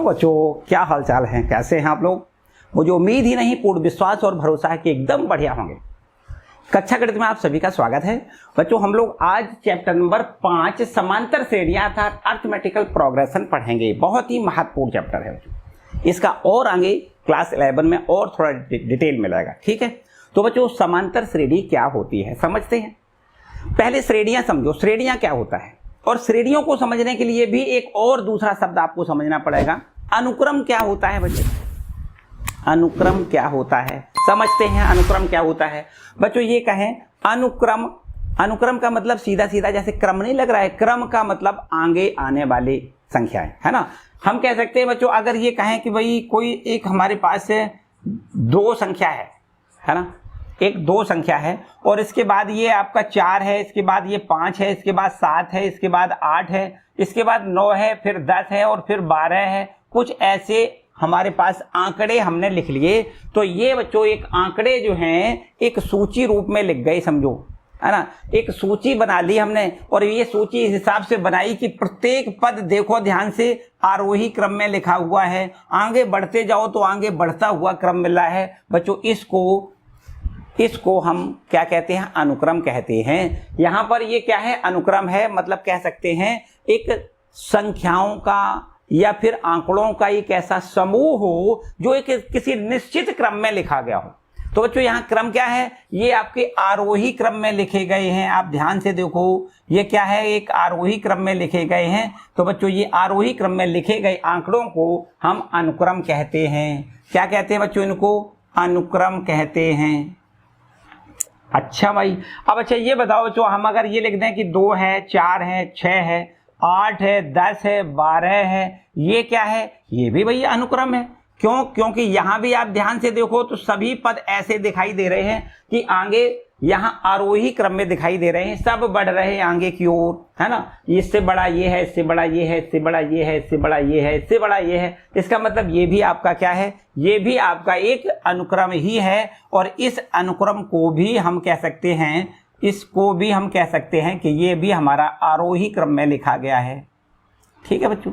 बच्चों, क्या हाल चाल है, कैसे हैं आप लोग? मुझे उम्मीद ही नहीं, पूर्ण विश्वास और भरोसा है कि एकदम बढ़िया होंगे। कक्षा गणित में आप सभी का स्वागत है। बच्चों, हम लोग आज चैप्टर नंबर 5 समांतर श्रेणियां अर्थात अर्थमेटिकल प्रोग्रेशन पढ़ेंगे। बहुत ही महत्वपूर्ण चैप्टर है बच्चों। इसका और आगे क्लास 11 में और थोड़ा डिटेल मिलेगा, ठीक है? तो बच्चों, समांतर श्रेणी क्या होती है समझते हैं। पहले श्रेणियां समझो, श्रेणियां क्या होता है, और श्रेणियों को समझने के लिए भी एक और दूसरा शब्द आपको समझना पड़ेगा। अनुक्रम क्या होता है बच्चों? अनुक्रम क्या होता है समझते हैं। अनुक्रम क्या होता है बच्चों? ये कहें अनुक्रम, अनुक्रम का मतलब सीधा सीधा जैसे क्रम नहीं लग रहा है, क्रम का मतलब आगे आने वाली संख्याएं, है ना। हम कह सकते हैं बच्चों, अगर ये कहें कि भाई कोई एक हमारे पास दो संख्या है ना, एक दो संख्या है, और इसके बाद ये आपका 4 है, इसके बाद ये 5 है, इसके बाद 7 है, इसके बाद 8 है, इसके बाद 9 है, फिर 10 है और फिर 12 है। कुछ ऐसे हमारे पास आंकड़े हमने लिख लिए, तो ये बच्चों एक आंकड़े जो हैं एक सूची रूप में लिख गए, समझो, है ना। एक सूची बना ली हमने, और ये सूची इस हिसाब से बनाई कि प्रत्येक पद देखो ध्यान से आरोही क्रम में लिखा हुआ है। आगे बढ़ते जाओ तो आगे बढ़ता हुआ क्रम मिल रहा है बच्चों। इसको हम क्या कहते हैं? अनुक्रम कहते हैं। यहां पर ये क्या है? अनुक्रम है, मतलब कह सकते हैं एक संख्याओं का या फिर आंकड़ों का एक ऐसा समूह हो जो एक किसी निश्चित क्रम में लिखा गया हो। तो बच्चों यहाँ क्रम क्या है? ये आपके आरोही क्रम में लिखे गए हैं। आप ध्यान से देखो, ये क्या है? एक आरोही क्रम में लिखे गए हैं। तो बच्चों ये आरोही क्रम में लिखे गए आंकड़ों को हम अनुक्रम कहते हैं। क्या कहते हैं बच्चों? इनको अनुक्रम कहते हैं। अच्छा भाई, अब अच्छा ये बताओ बच्चों, हम अगर ये लिख दें कि 2 है, 4 है, 6 है, 8 है, 10 है, 12 है, ये क्या है? ये भी भैया अनुक्रम है। क्यों? क्योंकि यहां भी आप ध्यान से देखो तो सभी पद ऐसे दिखाई दे रहे हैं कि आगे यहां आरोही क्रम में दिखाई दे रहे हैं, सब बढ़ रहे हैं आगे की ओर, है ना। इससे बड़ा ये है, इससे बड़ा ये है, इससे बड़ा ये है, इससे बड़ा ये है, इससे बड़ा ये है। इसका मतलब ये भी आपका क्या है? ये भी आपका एक अनुक्रम ही है। और इस अनुक्रम को भी हम कह सकते हैं, इसको भी हम कह सकते हैं कि ये भी हमारा आरोही क्रम में लिखा गया है, ठीक है बच्चों।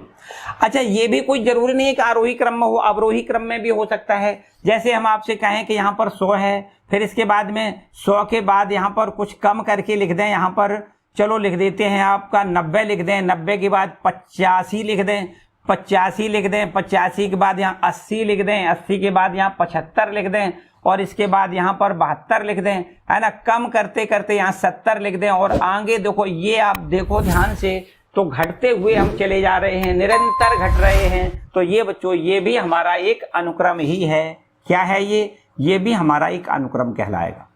अच्छा, ये भी कोई जरूरी नहीं है कि आरोही क्रम में हो, अवरोही क्रम में भी हो सकता है। जैसे हम आपसे कहें कि यहाँ पर 100 है, फिर इसके बाद में 100 के बाद यहाँ पर कुछ कम करके लिख दें, यहाँ पर चलो लिख देते हैं आपका 90 लिख दें, 90 के बाद 85 लिख दें, 85 लिख दें, 85 के बाद यहाँ 80 लिख दें, 80 के बाद यहाँ 75 लिख दें, और इसके बाद यहाँ पर 72 लिख दें, है ना। कम करते करते यहाँ 70 लिख दें, और आगे देखो, ये आप देखो ध्यान से, तो घटते हुए हम चले जा रहे हैं, निरंतर घट रहे हैं। तो ये बच्चों ये भी हमारा एक अनुक्रम ही है। क्या है ये भी हमारा एक अनुक्रम कहलाएगा।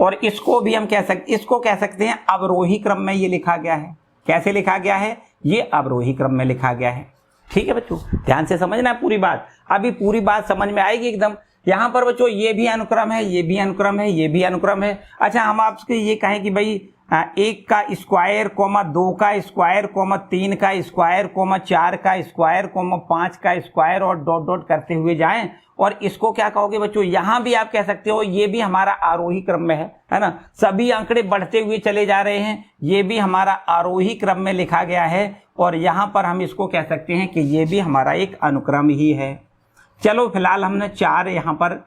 और इसको भी हम इसको कह सकते हैं अवरोही क्रम में ये लिखा गया है। कैसे लिखा गया है? ये अवरोही क्रम में लिखा गया है, ठीक है बच्चों। ध्यान से समझना है पूरी बात, अभी पूरी बात समझ में आएगी एकदम। यहां पर बच्चों ये भी अनुक्रम है, ये भी अनुक्रम है, ये भी अनुक्रम है। अच्छा, हम आपसे ये कहें कि भाई 1 का स्क्वायर, 2 का स्क्वायर, 3 का स्क्वायर, 4 का स्क्वायर, 5 का स्क्वायर, और डॉट डॉट करते हुए जाएं, और इसको क्या कहोगे बच्चों? यहां भी आप कह सकते हो ये भी हमारा आरोही क्रम में है ना। सभी आंकड़े बढ़ते हुए चले जा रहे हैं, ये भी हमारा आरोही क्रम में लिखा गया है, और यहां पर हम इसको कह सकते हैं कि ये भी हमारा एक अनुक्रम ही है। चलो फिलहाल हमने 4 यहां पर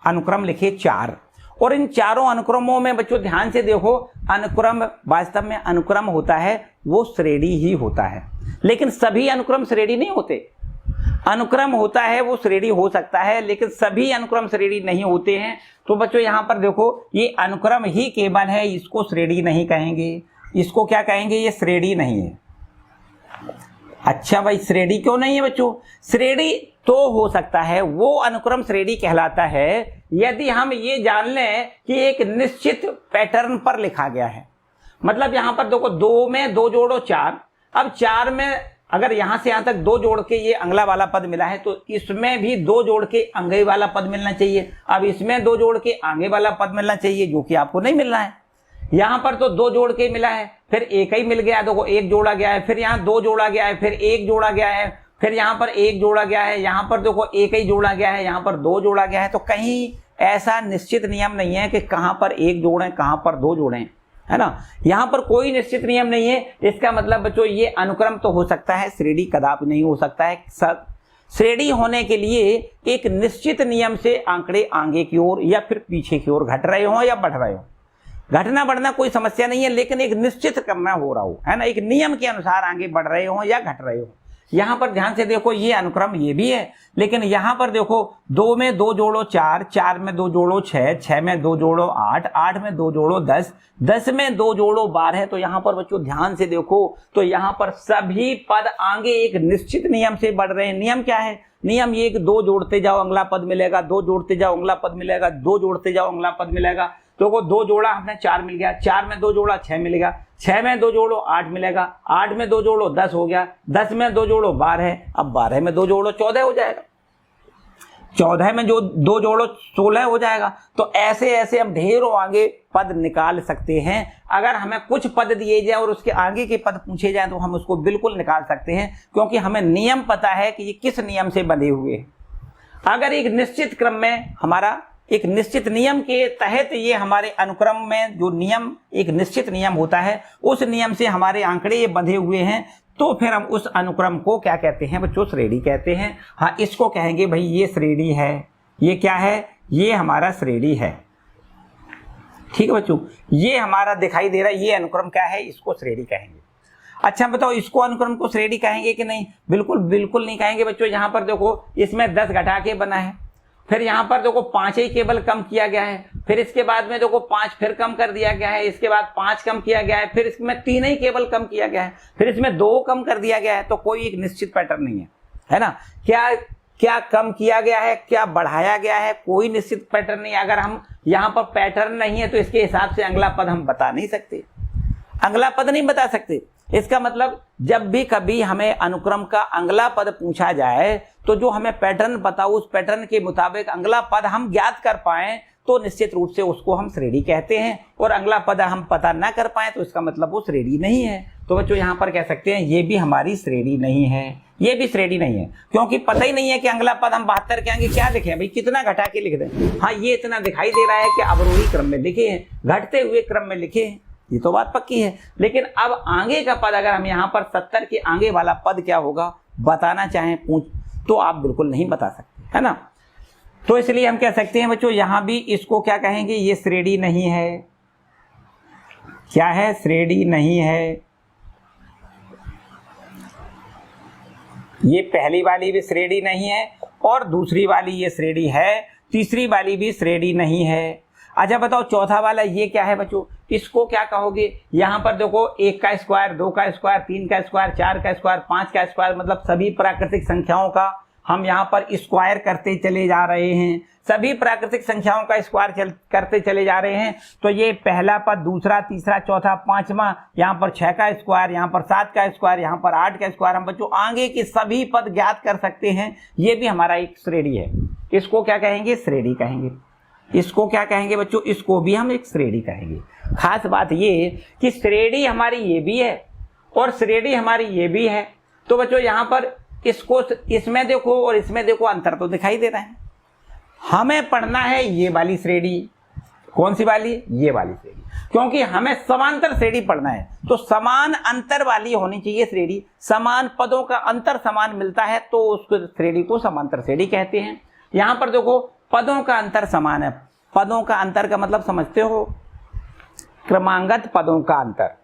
अनुक्रम लिखे, 4, और इन चारों अनुक्रमों में बच्चों ध्यान से देखो, अनुक्रम वास्तव में अनुक्रम होता है वो श्रेणी ही होता है, लेकिन सभी अनुक्रम श्रेणी नहीं होते। अनुक्रम होता है वो श्रेणी हो सकता है, लेकिन सभी अनुक्रम श्रेणी नहीं होते हैं। तो बच्चों यहाँ पर देखो, ये अनुक्रम ही केवल है, इसको श्रेणी नहीं कहेंगे। इसको क्या कहेंगे? ये श्रेणी नहीं है। अच्छा भाई, श्रेणी क्यों नहीं है बच्चों? श्रेणी तो हो सकता है, वो अनुक्रम श्रेणी कहलाता है यदि हम ये जान लें कि एक निश्चित पैटर्न पर लिखा गया है। मतलब यहां पर देखो, 2 में 2 जोड़ो 4, अब 4 में अगर यहां से यहां तक 2 जोड़ के ये अंगला वाला पद मिला है, तो इसमें भी 2 जोड़ के अंगे वाला पद मिलना चाहिए। अब इसमें 2 जोड़ के आगे वाला पद मिलना चाहिए, जो कि आपको नहीं मिल रहा है। यहां पर तो 2 जोड़ के मिला है, फिर एक ही मिल गया, देखो 1 जोड़ा गया है, फिर यहाँ 2 जोड़ा गया है, फिर 1 जोड़ा गया है, फिर यहाँ पर 1 जोड़ा गया है, यहाँ पर देखो 1 ही जोड़ा गया है, यहाँ पर 2 जोड़ा गया है। तो कहीं ऐसा निश्चित नियम नहीं है कि कहां पर 1 जोड़ें, कहां पर 2 जोड़ें। है ना। यहाँ पर कोई निश्चित नियम नहीं है। इसका मतलब बच्चों ये अनुक्रम तो हो सकता है, श्रेणी कदापि नहीं हो सकता है। श्रेणी होने के लिए एक निश्चित नियम से आंकड़े आगे की ओर या फिर पीछे की ओर घट रहे हो या बढ़ रहे हो। घटना बढ़ना कोई समस्या नहीं है, लेकिन एक निश्चित क्रम में हो रहा हो, है ना, एक नियम के अनुसार आगे बढ़ रहे हो या घट रहे हो। यहाँ पर ध्यान से देखो, ये अनुक्रम ये भी है, लेकिन यहाँ पर देखो 2 में 2 जोड़ो 4, 4 में 2 जोड़ो 6, 6 में 2 जोड़ो 8, 8 में 2 जोड़ो 10, 10 में 2 जोड़ो 12। तो यहाँ पर बच्चों ध्यान से देखो तो यहाँ पर सभी पद आगे एक निश्चित नियम से बढ़ रहे हैं। नियम क्या है? नियम ये कि 2 जोड़ते जाओ अगला पद मिलेगा, 2 जोड़ते जाओ अगला पद मिलेगा, 2 जोड़ते जाओ अगला पद मिलेगा। तो वो 2 जोड़ा हमने 4 मिल गया, 4 में 2 जोड़ा 6 मिलेगा, 6 में 2 जोड़ो 8 मिलेगा, 8 में 2 जोड़ो 10 हो गया, 10 में 2 जोड़ो 12, अब 12 में 2 जोड़ो 14 हो जाएगा, 14 में जो 2 जोड़ो 16 हो जाएगा। तो ऐसे ऐसे हम ढेरों आगे पद निकाल सकते हैं। अगर हमें कुछ पद दिए जाए और उसके आगे के पद पूछे जाए तो हम उसको बिल्कुल निकाल सकते हैं, क्योंकि हमें नियम पता है कि ये किस नियम से बंधे हुए हैं। अगर एक निश्चित क्रम में हमारा एक निश्चित नियम के तहत ये हमारे अनुक्रम में जो नियम एक निश्चित नियम होता है उस नियम से हमारे आंकड़े ये बंधे हुए हैं, तो फिर हम उस अनुक्रम को क्या कहते हैं बच्चों? श्रेणी कहते हैं। हाँ, इसको कहेंगे भाई ये श्रेणी है। ये क्या है? ये हमारा श्रेणी है। ठीक है बच्चों, ये हमारा दिखाई दे रहा है, ये अनुक्रम क्या है? इसको श्रेणी कहेंगे। अच्छा बताओ, इसको अनुक्रम को श्रेणी कहेंगे कि नहीं? बिल्कुल बिल्कुल नहीं कहेंगे बच्चों। यहाँ पर देखो इसमें 10 घटा के बना है, फिर यहाँ पर देखो 5 ही केवल कम किया गया है, फिर इसके बाद में देखो 5 फिर कम कर दिया गया है, इसके बाद 5 कम किया गया है, फिर इसमें 3 ही केवल कम किया गया है, फिर इसमें 2 कम कर दिया गया है। तो कोई एक निश्चित पैटर्न नहीं है, है ना। क्या कम किया गया है, क्या बढ़ाया गया है, कोई निश्चित पैटर्न नहीं। अगर हम यहाँ पर पैटर्न नहीं है तो इसके हिसाब से अगला पद हम बता नहीं सकते, अगला पद नहीं बता सकते। इसका मतलब जब भी कभी हमें अनुक्रम का अगला पद पूछा जाए तो जो हमें पैटर्न पता उस पैटर्न के मुताबिक अगला पद हम ज्ञात कर पाए तो निश्चित रूप से उसको हम श्रेणी कहते हैं, और अगला पद हम पता ना कर पाए तो इसका मतलब वो श्रेणी नहीं है। तो बच्चों यहाँ पर कह सकते हैं ये भी हमारी श्रेणी नहीं है, ये भी श्रेणी नहीं है, क्योंकि पता ही नहीं है कि अगला पद हम 72 के आगे क्या लिखे भाई, कितना घटा के लिख दें। हाँ, ये इतना दिखाई दे रहा है कि अवरोही क्रम में लिखे हैं, घटते हुए क्रम में लिखे हैं, ये तो बात पक्की है। लेकिन अब आगे का पद अगर हम यहाँ पर 70 के आगे वाला पद क्या होगा बताना चाहें तो आप बिल्कुल नहीं बता सकते, है ना। तो इसलिए हम कह सकते हैं बच्चों यहां भी इसको क्या कहेंगे? ये श्रेणी नहीं है। क्या है? श्रेणी नहीं है। ये पहली वाली भी श्रेणी नहीं है और दूसरी वाली ये श्रेणी है, तीसरी वाली भी श्रेणी नहीं है। अच्छा बताओ चौथा वाला ये क्या है बच्चों? इसको क्या कहोगे? यहाँ पर देखो 1 का स्क्वायर, 2 का स्क्वायर, 3 का स्क्वायर, 4 का स्क्वायर, 5 का स्क्वायर, मतलब सभी प्राकृतिक संख्याओं का हम यहाँ पर स्क्वायर करते चले जा रहे हैं, सभी प्राकृतिक संख्याओं का स्क्वायर करते चले जा रहे हैं। तो ये पहला पद, दूसरा, तीसरा, चौथा, पांचवा, यहाँ पर 6 का स्क्वायर, यहाँ पर 7 का स्क्वायर, यहाँ पर 8 का स्क्वायर, हम बच्चों आगे के सभी पद ज्ञात कर सकते हैं। ये भी हमारा एक श्रेणी है। इसको क्या कहेंगे? श्रेणी कहेंगे। इसको क्या कहेंगे बच्चों? इसको भी हम एक श्रेणी कहेंगे। खास बात ये कि श्रेणी हमारी ये भी है और श्रेणी हमारी ये भी है। तो बच्चों यहाँ पर इसको इसमें देखो और इसमें देखो, अंतर तो दिखाई दे रहा है। हमें पढ़ना है ये वाली श्रेणी। कौन सी वाली? ये वाली श्रेणी, क्योंकि हमें समांतर श्रेणी पढ़ना है तो समान अंतर वाली होनी चाहिए श्रेणी। समान पदों का अंतर समान मिलता है तो उस श्रेणी को समांतर श्रेणी कहते हैं। यहाँ पर देखो पदों का अंतर समान है। पदों का अंतर का मतलब समझते हो? क्रमांगत पदों का अंतर।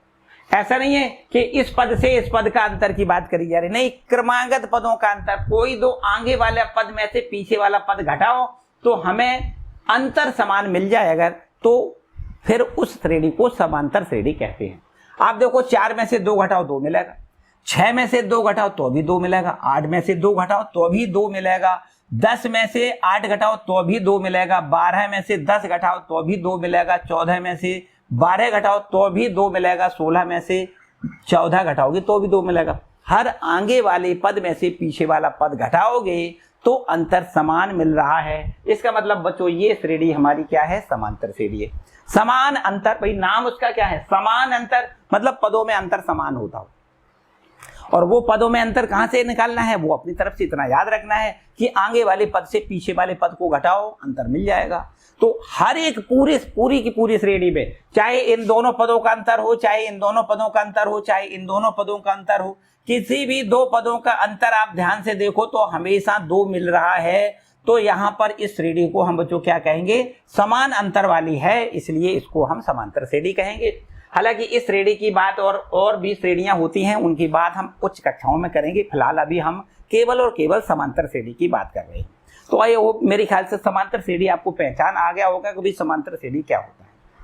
ऐसा नहीं है कि इस पद से इस पद का अंतर की बात करी जा रही, नहीं, क्रमागत पदों का अंतर। कोई दो आगे वाले पद में से पीछे वाला पद घटाओ तो हमें अंतर समान मिल जाए अगर, तो फिर उस श्रेणी को समांतर श्रेणी कहते हैं। आप देखो 4 में से 2 घटाओ 2 मिलेगा, 6 में से 2 घटाओ तो भी 2 मिलेगा, 8 में से 2 घटाओ तो भी 2 मिलेगा, 10 में से 8 घटाओ तो भी 2 मिलेगा, 12 में से 10 घटाओ तो भी 2 मिलेगा, 14 में से 12 घटाओ तो भी 2 मिलेगा, 16 में से 14 घटाओगे तो भी 2 मिलेगा। हर आगे वाले पद में से पीछे वाला पद घटाओगे तो अंतर समान मिल रहा है। इसका मतलब बच्चों ये श्रेणी हमारी क्या है? समांतर श्रेणी है। समान अंतर, भाई नाम उसका क्या है? समान अंतर, मतलब पदों में अंतर समान होता हो। और वो पदों में अंतर कहां से निकालना है, वो अपनी तरफ से इतना याद रखना है कि आगे वाले पद से पीछे वाले पद को घटाओ, अंतर मिल जाएगा। तो हर एक पूरी की पूरी श्रेणी में, चाहे इन दोनों पदों का अंतर हो, चाहे इन दोनों पदों का अंतर हो, चाहे इन दोनों पदों का अंतर हो, किसी भी दो पदों का अंतर आप ध्यान से देखो तो हमेशा 2 मिल रहा है। तो यहां पर इस श्रेणी को हम बच्चों क्या कहेंगे, समान अंतर वाली है, इसलिए इसको हम समांतर श्रेणी कहेंगे। हालांकि इस श्रेणी की बात और भी श्रेणियां होती हैं, उनकी बात हम उच्च कक्षाओं में करेंगे। फिलहाल अभी हम केवल और केवल समांतर श्रेणी की बात कर रहे हैं। तो आइए, वो मेरे ख्याल से समांतर श्रेणी आपको पहचान आ गया होगा कि भाई समांतर श्रेणी क्या होता है।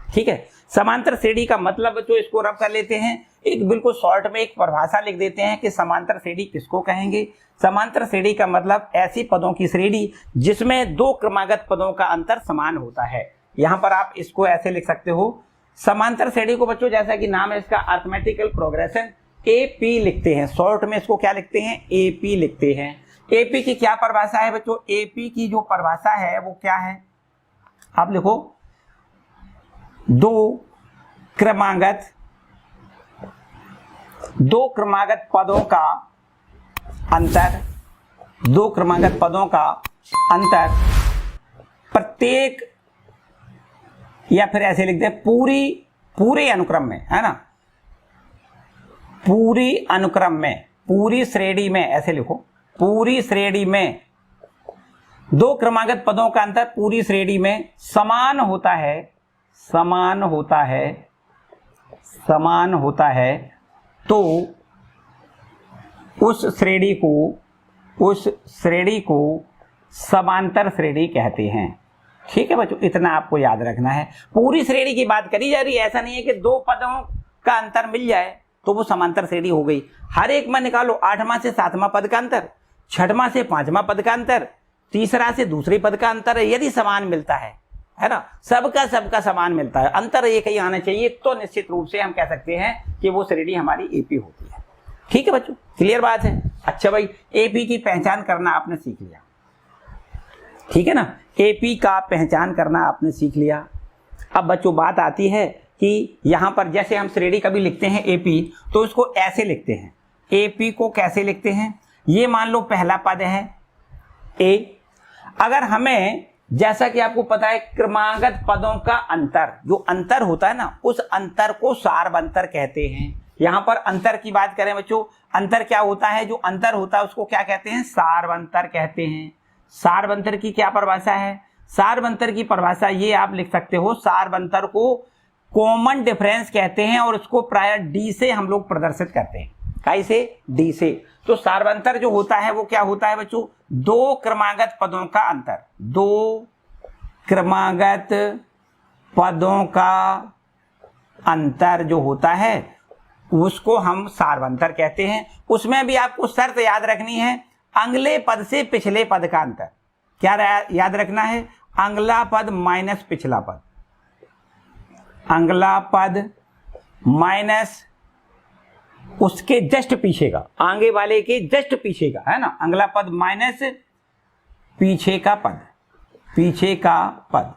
ठीक है, समांतर श्रेणी का मतलब बच्चों इसको रब कर लेते हैं, एक बिल्कुल शॉर्ट में एक परिभाषा लिख देते हैं कि समांतर श्रेणी किसको कहेंगे। समांतर श्रेणी का मतलब ऐसी पदों की श्रेणी जिसमें 2 क्रमागत पदों का अंतर समान होता है। यहां पर आप इसको ऐसे लिख सकते हो, समांतर श्रेणी को बच्चों जैसा कि नाम है इसका अर्थमेटिकल प्रोग्रेशन एपी लिखते हैं, शॉर्ट में इसको क्या लिखते हैं, एपी लिखते हैं। एपी की क्या परिभाषा है बच्चों, एपी की जो परिभाषा है वो क्या है, आप लिखो 2 क्रमागत पदों का अंतर, 2 क्रमागत पदों का अंतर प्रत्येक, या फिर ऐसे लिखते हैं पूरे अनुक्रम में, है ना, पूरी अनुक्रम में, पूरी श्रेणी में, ऐसे लिखो, पूरी श्रेणी में 2 क्रमागत पदों का अंतर पूरी श्रेणी में समान होता है, समान होता है, तो उस श्रेणी को समांतर श्रेणी कहते हैं। ठीक है बच्चों, इतना आपको याद रखना है। पूरी श्रेणी की बात करी जा रही है, ऐसा नहीं है कि 2 पदों का अंतर मिल जाए तो वो समांतर श्रेणी हो गई। हर एक में निकालो, 8वां से 7वां पद का अंतर, 6वां से 5वां पद का अंतर, तीसरा से दूसरे पद का अंतर, यदि समान मिलता है ना, सबका समान मिलता है, अंतर एक ही आना चाहिए, तो निश्चित रूप से हम कह सकते हैं कि वो श्रेणी हमारी एपी होती है। ठीक है बच्चों, क्लियर बात है। अच्छा भाई, एपी की पहचान करना आपने सीख लिया, ठीक है ना, एपी का पहचान करना आपने सीख लिया। अब बच्चों बात आती है कि यहां पर जैसे हम श्रेणी कभी लिखते हैं एपी, तो इसको ऐसे लिखते हैं, एपी को कैसे लिखते हैं, ये मान लो पहला पद है ए, अगर हमें, जैसा कि आपको पता है, क्रमागत पदों का अंतर, जो अंतर होता है ना, उस अंतर को सार्वंतर कहते हैं। यहां पर अंतर की बात करें बच्चों, अंतर क्या होता है, जो अंतर होता है उसको क्या कहते हैं, सार्वंतर कहते हैं। सार्वंतर की क्या परिभाषा है, सार्वंतर की परिभाषा ये आप लिख सकते हो, सार्वंतर को कॉमन डिफरेंस कहते हैं और उसको प्राय डी से हम लोग प्रदर्शित करते हैं, कैसे, डी से। तो सार्वंतर जो होता है वो क्या होता है बच्चों, 2 क्रमागत पदों का अंतर, 2 क्रमागत पदों का अंतर जो होता है उसको हम सार्वंतर कहते हैं। उसमें भी आपको शर्त याद रखनी है, अगले पद से पिछले पद का अंतर। क्या याद रखना है, अगला पद माइनस पिछला पद, अगला पद माइनस उसके जस्ट पीछे का, आगे वाले के जस्ट पीछे का, है ना, अगला पद माइनस पीछे का पद, पीछे का पद।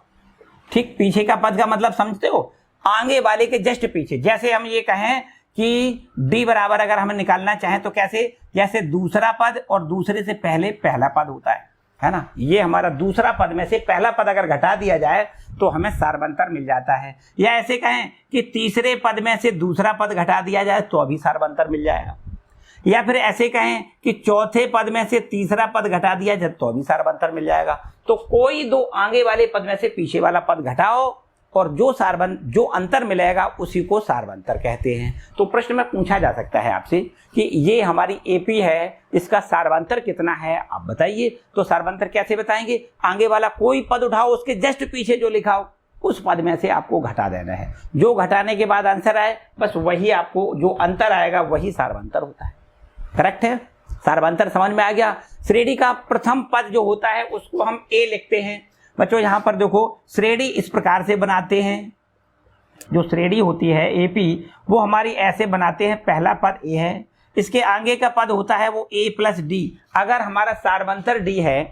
ठीक, पीछे का पद का मतलब समझते हो, आगे वाले के जस्ट पीछे। जैसे हम ये कहें कि d बराबर अगर हमें निकालना चाहें तो कैसे, जैसे दूसरा पद और दूसरे से पहले पहला पद होता है ना, ये हमारा दूसरा पद में से पहला पद अगर घटा दिया जाए तो हमें सार्वंतर मिल जाता है। या ऐसे कहें कि तीसरे पद में से दूसरा पद घटा दिया जाए तो अभी सार्वंतर मिल जाएगा। या फिर ऐसे कहें कि चौथे पद में से तीसरा पद घटा दिया जाए तो अभी सार्वंतर मिल जाएगा। तो कोई 2 आगे वाले पद में से पीछे वाला पद घटाओ और जो अंतर मिलेगा उसी को सार्वंतर कहते हैं। तो प्रश्न में पूछा जा सकता है आपसे कि ये हमारी एपी है, इसका सार्वंतर कितना है, आप बताइए। तो सार्वंतर कैसे बताएंगे, आगे वाला कोई पद उठाओ, उसके जस्ट पीछे जो लिखा हो उस पद में से आपको घटा देना है। जो घटाने के बाद आंसर आए बस वही, आपको जो अंतर आएगा वही सार्वंतर होता है। करेक्ट है, सार्वंतर समझ में आ गया। श्रेणी का प्रथम पद जो होता है उसको हम ए लिखते हैं। बच्चों यहां पर देखो, श्रेणी इस प्रकार से बनाते हैं, जो श्रेणी होती है एपी वो हमारी ऐसे बनाते हैं, पहला पद ए है, इसके आगे का पद होता है वो ए प्लस डी। अगर हमारा सार्वंतर डी है,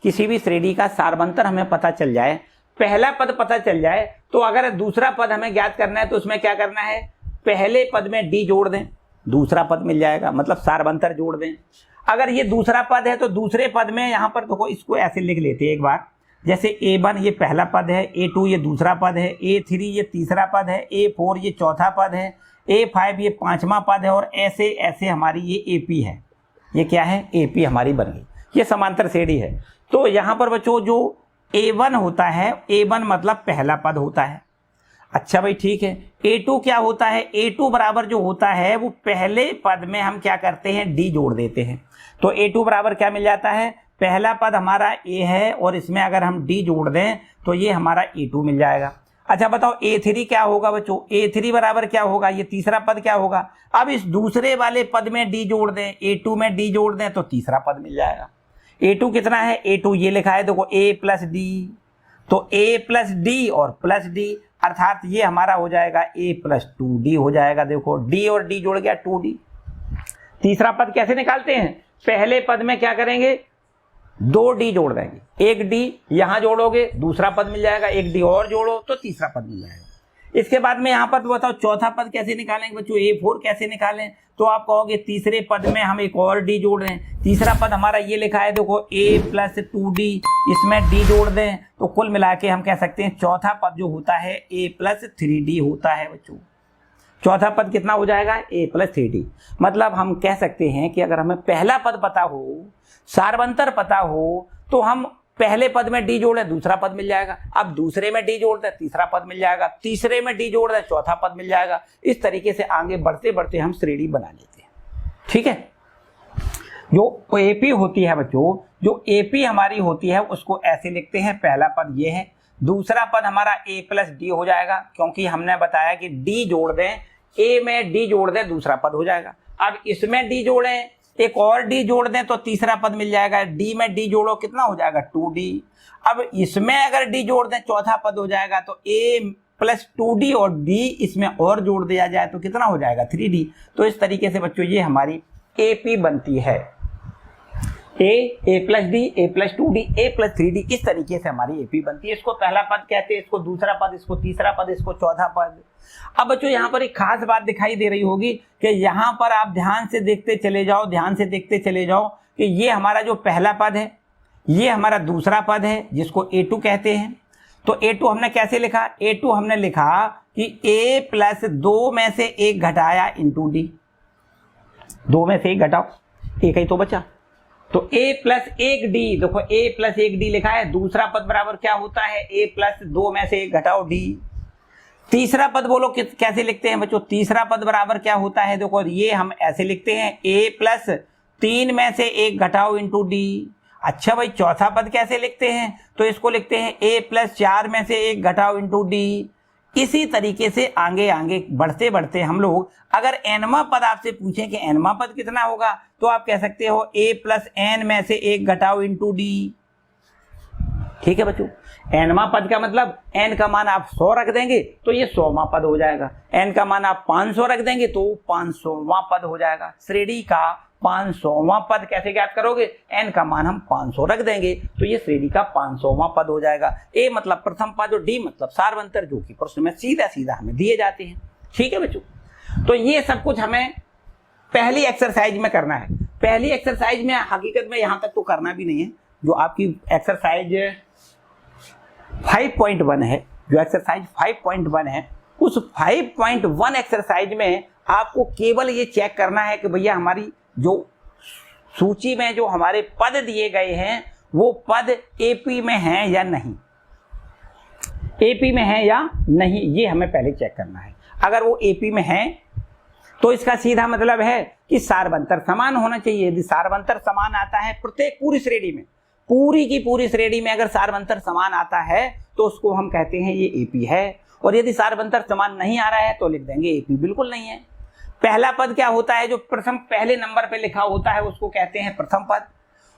किसी भी श्रेणी का सार्वंतर हमें पता चल जाए, पहला पद पता चल जाए, तो अगर दूसरा पद हमें ज्ञात करना है तो उसमें क्या करना है, पहले पद में डी जोड़ दें, दूसरा पद मिल जाएगा, मतलब सारवंतर जोड़ दें। अगर ये दूसरा पद है तो दूसरे पद में यहाँ पर देखो, इसको ऐसे लिख लेते हैं एक बार, जैसे A1 ये पहला पद है, A2 ये दूसरा पद है, A3 ये तीसरा पद है, A4 ये चौथा पद है, A5 ये पांचवा पद है, और ऐसे ऐसे हमारी ये AP है। ये क्या है? AP हमारी बन गई। ये समांतर श्रेणी है। तो यहाँ पर बच्चों जो A1 होता है, A1 मतलब पहला पद होता है। अच्छा भाई ठीक है। A2 क्या होता है? A2 बराबर जो होता है वो पहले पद में हम क्या करते हैं? D जोड़ देते हैं। तो A2 बराबर क्या मिल जाता है? पहला पद हमारा A है और इसमें अगर हम D जोड़ दें तो ये हमारा A2 मिल जाएगा। अच्छा बताओ A3 क्या होगा बच्चों? A3 बराबर क्या होगा? ये तीसरा पद क्या होगा? अब इस दूसरे वाले पद में D जोड़ दें, A2 में D जोड़ दें तो तीसरा पद मिल जाएगा। A2 कितना है? A2 ये लिखा है देखो, A प्लस D, तो A प्लस D और प्लस D, अर्थात ये हमारा हो जाएगा A प्लस 2D हो जाएगा। देखो D और D जुड़ गया 2D। तीसरा पद कैसे निकालते हैं? पहले पद में क्या करेंगे? 2D जोड़ देंगे, एक D यहां जोड़ोगे दूसरा पद मिल जाएगा, एक D और जोड़ो तो तीसरा पद मिल जाएगा। इसके बाद में यहां पर बताओ चौथा पद कैसे निकालेंगे बच्चों? A4 कैसे निकालें? तो आप कहोगे तीसरे पद में हम एक और D जोड़ दें। तीसरा पद हमारा ये लिखा है देखो, A प्लस 2D, इसमें D जोड़ दें तो कुल मिला के हम कह सकते हैं चौथा पद जो होता है A प्लस 3D होता है बच्चों। चौथा पद कितना हो जाएगा? A plus 3D। मतलब हम कह सकते हैं कि अगर हमें पहला पद पता हो, सारवंतर पता हो, तो हम पहले पद में D जोड़ें दूसरा पद मिल जाएगा, अब दूसरे में D जोड़ दें तीसरा पद मिल जाएगा, तीसरे में D जोड़ दें चौथा पद मिल जाएगा। इस तरीके से आगे बढ़ते बढ़ते हम श्रेणी बना लेते हैं। ठीक है। जो AP होती है बच्चों, जो AP हमारी होती है उसको ऐसे लिखते हैं, पहला पद ये है, दूसरा पद हमारा A प्लस D हो जाएगा, क्योंकि हमने बताया कि D जोड़ दें, A में D जोड़ दें दूसरा पद हो जाएगा। अब इसमें D जोड़ें, एक और D जोड़ दें तो तीसरा पद मिल जाएगा। D में D जोड़ो कितना हो जाएगा? 2D। अब इसमें अगर D जोड़ दें चौथा पद हो जाएगा, तो A प्लस 2D और D इसमें और जोड़ दिया जाए तो कितना हो जाएगा? 3D। तो इस तरीके से बच्चों ये हमारी AP बनती है। A plus D, A plus 2D, A plus 3D, इस तरीके से हमारी AP बनती है। इसको पहला पद कहते हैं, इसको दूसरा पद, इसको तीसरा पद, इसको चौथा पद। अब बच्चों यहाँ पर एक खास बात दिखाई दे रही होगी कि यहाँ पर आप ध्यान से देखते चले जाओ, ध्यान से देखते चले जाओ कि ये हमारा जो पहला पद है, ये हमारा दूसरा पद है जिसको A2 कहते हैं। तो A2 हमने कैसे लिखा? A2 हमने लिखा कि A प्लस 2 में से 1 घटाया इंटू D। 2 में से 1 घटाओ, एक ही तो बचा, तो A प्लस 1D, देखो A प्लस 1D लिखा है। दूसरा पद बराबर क्या होता है? A प्लस 2 में से 1 घटाओ D। तीसरा पद बोलो कैसे लिखते हैं बच्चों? तीसरा पद बराबर क्या होता है? देखो ये हम ऐसे लिखते हैं, A प्लस 3 में से 1 घटाओ इंटू D। अच्छा भाई चौथा पद कैसे लिखते हैं? तो इसको लिखते हैं A प्लस 4 में से 1 घटाओ इंटू D। इसी तरीके से आगे आगे बढ़ते बढ़ते हम लोग, अगर एनवा पद आपसे पूछें कि एनवा पद कितना होगा, तो आप कह सकते हो A प्लस n में से 1 घटाओ इंटू D। ठीक है बच्चों, एनवा पद का मतलब n का मान आप 100 रख देंगे तो ये 100वां पद हो जाएगा, n का मान आप 500 रख देंगे तो 500वां पद हो जाएगा। श्रेणी का 500वां पद कैसे ज्ञात करोगे? n का मान हम 500 रख देंगे तो ये श्रेणी का 500वां पद हो जाएगा। A मतलब प्रथम पद और D मतलब सारवंतर, जो कि प्रश्न में सीधा सीधा हमें दिए जाते हैं। ठीक है बच्चों, तो ये सब कुछ हमें पहली एक्सरसाइज में करना है। पहली एक्सरसाइज में हकीकत में यहां तक तो करना भी नहीं है। जो आपकी एक्सरसाइज 5.1 है, जो एक्सरसाइज 5.1 है, उस 5.1 एक्सरसाइज में आपको केवल ये चेक करना है कि भैया हमारी जो सूची में जो हमारे पद दिए गए हैं वो पद AP में हैं या नहीं, AP में हैं या नहीं, ये हमें पहले चेक करना है। अगर वो AP में है तो इसका सीधा मतलब है कि सारवंतर समान होना चाहिए। यदि सारवंतर समान आता है प्रत्येक पूरी श्रेणी में, पूरी की पूरी श्रेणी में अगर सारवंतर समान आता है तो उसको हम कहते हैं ये AP है। और यदि सारवंतर समान नहीं आ रहा है तो लिख देंगे AP बिल्कुल नहीं है। पहला पद क्या होता है? जो प्रथम पहले नंबर पे लिखा होता है उसको कहते हैं प्रथम पद,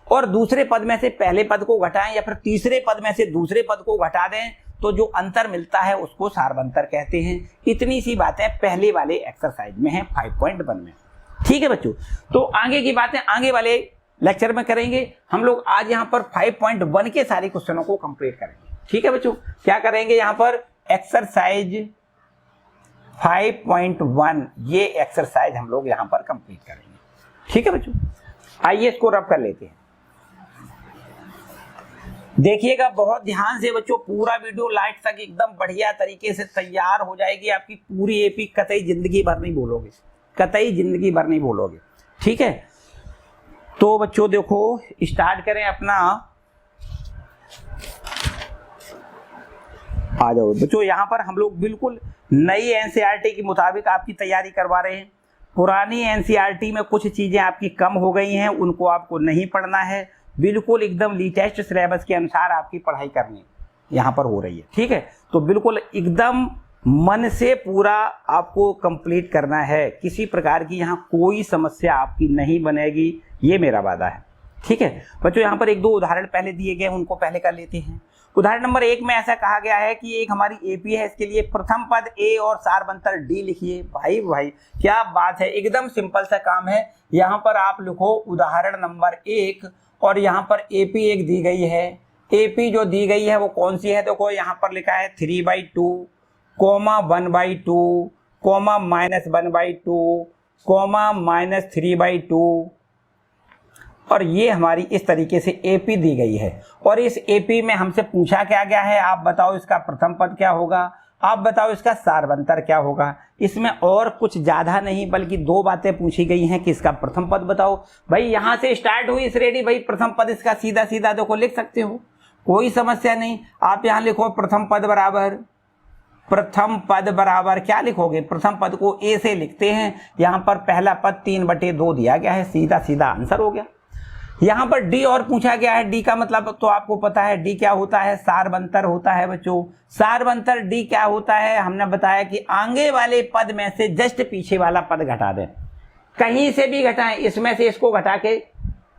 और दूसरे पद में से पहले पद को घटाएं या फिर तीसरे पद में से दूसरे पद को घटा दें तो जो अंतर मिलता है उसको सारवंतर कहते हैं। इतनी सी बातें पहले वाले एक्सरसाइज में है 5.1 में। ठीक है बच्चों, तो आगे की बातें आगे वाले लेक्चर में करेंगे। हम लोग आज यहाँ पर 5.1 के सारे क्वेश्चनों को कंप्लीट करेंगे। ठीक है बच्चों, क्या करेंगे यहाँ पर? एक्सरसाइज 5.1 ये एक्सरसाइज हम लोग यहां पर कंप्लीट करेंगे। ठीक है बच्चों, आइए इसको रब कर लेते हैं। देखिएगा बहुत ध्यान से बच्चों, पूरा वीडियो लास्ट तक एकदम बढ़िया तरीके से तैयार हो जाएगी आपकी पूरी एपी, कतई जिंदगी भर नहीं भूलोगे, कतई जिंदगी भर नहीं भूलोगे। ठीक है, तो बच्चों देखो स्टार्ट करें अपना। आ जाओ बच्चों, यहाँ पर हम लोग बिल्कुल नई एनसीईआरटी के मुताबिक आपकी तैयारी करवा रहे हैं। पुरानी एनसीईआरटी में कुछ चीजें आपकी कम हो गई हैं, उनको आपको नहीं पढ़ना है। बिल्कुल एकदम लेटेस्ट सिलेबस के अनुसार आपकी पढ़ाई करनी यहाँ पर हो रही है। ठीक है, तो बिल्कुल एकदम मन से पूरा आपको कंप्लीट करना है, किसी प्रकार की यहाँ कोई समस्या आपकी नहीं बनेगी, ये मेरा वादा है। ठीक है बच्चों, यहाँ पर एक दो उदाहरण पहले दिए गए, उनको पहले कर लेते हैं। उदाहरण नंबर 1 में ऐसा कहा गया है कि एक हमारी एपी है, इसके लिए प्रथम पद ए और सारवंतर डी लिखिए। भाई क्या बात है, एकदम सिंपल सा काम है। यहाँ पर आप लिखो उदाहरण नंबर 1 और यहाँ पर एपी एक दी गई है। एपी जो दी गई है वो कौन सी है, देखो यहाँ पर लिखा है 3/2, कोमा 1/2, कोमा -1/2, कोमा -3/2, और ये हमारी इस तरीके से एपी दी गई है। और इस एपी में हमसे पूछा क्या गया है, आप बताओ इसका प्रथम पद क्या होगा, आप बताओ इसका सारवंतर क्या होगा। इसमें और कुछ ज्यादा नहीं बल्कि 2 बातें पूछी गई हैं कि इसका प्रथम पद बताओ। भाई यहाँ से स्टार्ट हुई इस रेडी, भाई प्रथम पद इसका सीधा सीधा देखो लिख सकते हो, कोई समस्या नहीं। आप यहाँ लिखो प्रथम पद बराबर, प्रथम पद बराबर क्या लिखोगे, प्रथम पद को ए से लिखते हैं। यहाँ पर पहला पद 3/2 दिया गया है, सीधा सीधा आंसर हो गया। यहाँ पर डी और पूछा गया है, डी का मतलब तो आपको पता है, डी क्या होता है, सारवंतर होता है बच्चों। सारवंतर डी क्या होता है, हमने बताया कि आगे वाले पद में से जस्ट पीछे वाला पद घटा दें, कहीं से भी घटाएं, इसमें से इसको घटा के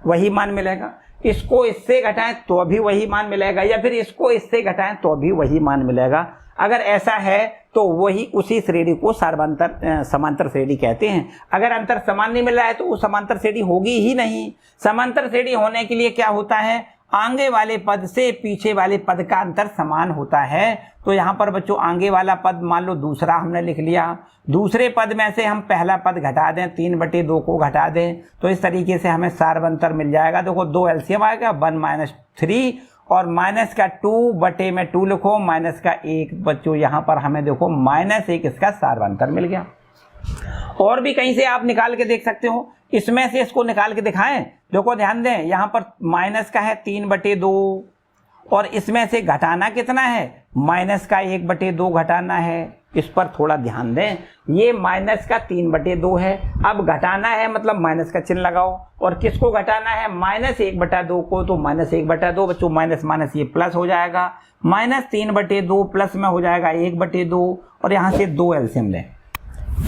वही मान मिलेगा, इसको इससे घटाएं तो भी वही मान मिलेगा, या फिर इसको इससे घटाएं तो भी वही मान मिलेगा। अगर ऐसा है तो वही उसी श्रेणी को समांतर श्रेणी कहते हैं। अगर अंतर समान नहीं मिल रहा है तो वो समांतर श्रेणी होगी ही नहीं। समांतर श्रेणी होने के लिए क्या होता है, आगे वाले पद से पीछे वाले पद का अंतर समान होता है। तो यहाँ पर बच्चों आगे वाला पद मान लो दूसरा हमने लिख लिया, दूसरे पद में से हम पहला पद घटा दें, 3/2 को घटा दें, तो इस तरीके से हमें सारवंतर मिल जाएगा। देखो 2 एलसीएम आएगा, 1 - 3 और माइनस का 2/2 लिखो, माइनस का 1 बच्चों यहाँ पर हमें देखो -1 इसका सारवंतर मिल गया। और भी कहीं से आप निकाल के देख सकते हो, इसमें से इसको निकाल के दिखाएं। देखो ध्यान दें, यहाँ पर माइनस का है 3/2 और इसमें से घटाना कितना है, माइनस का 1/2 घटाना है। इस पर थोड़ा ध्यान दें, ये माइनस का 3/2 है। अब घटाना है मतलब माइनस का चिन्ह लगाओ, और किसको घटाना है, -1/2 को, तो -1/2 बच्चों, माइनस माइनस ये प्लस हो जाएगा, -3/2 प्लस में हो जाएगा 1/2, और यहाँ से 2 एलसीएम लें।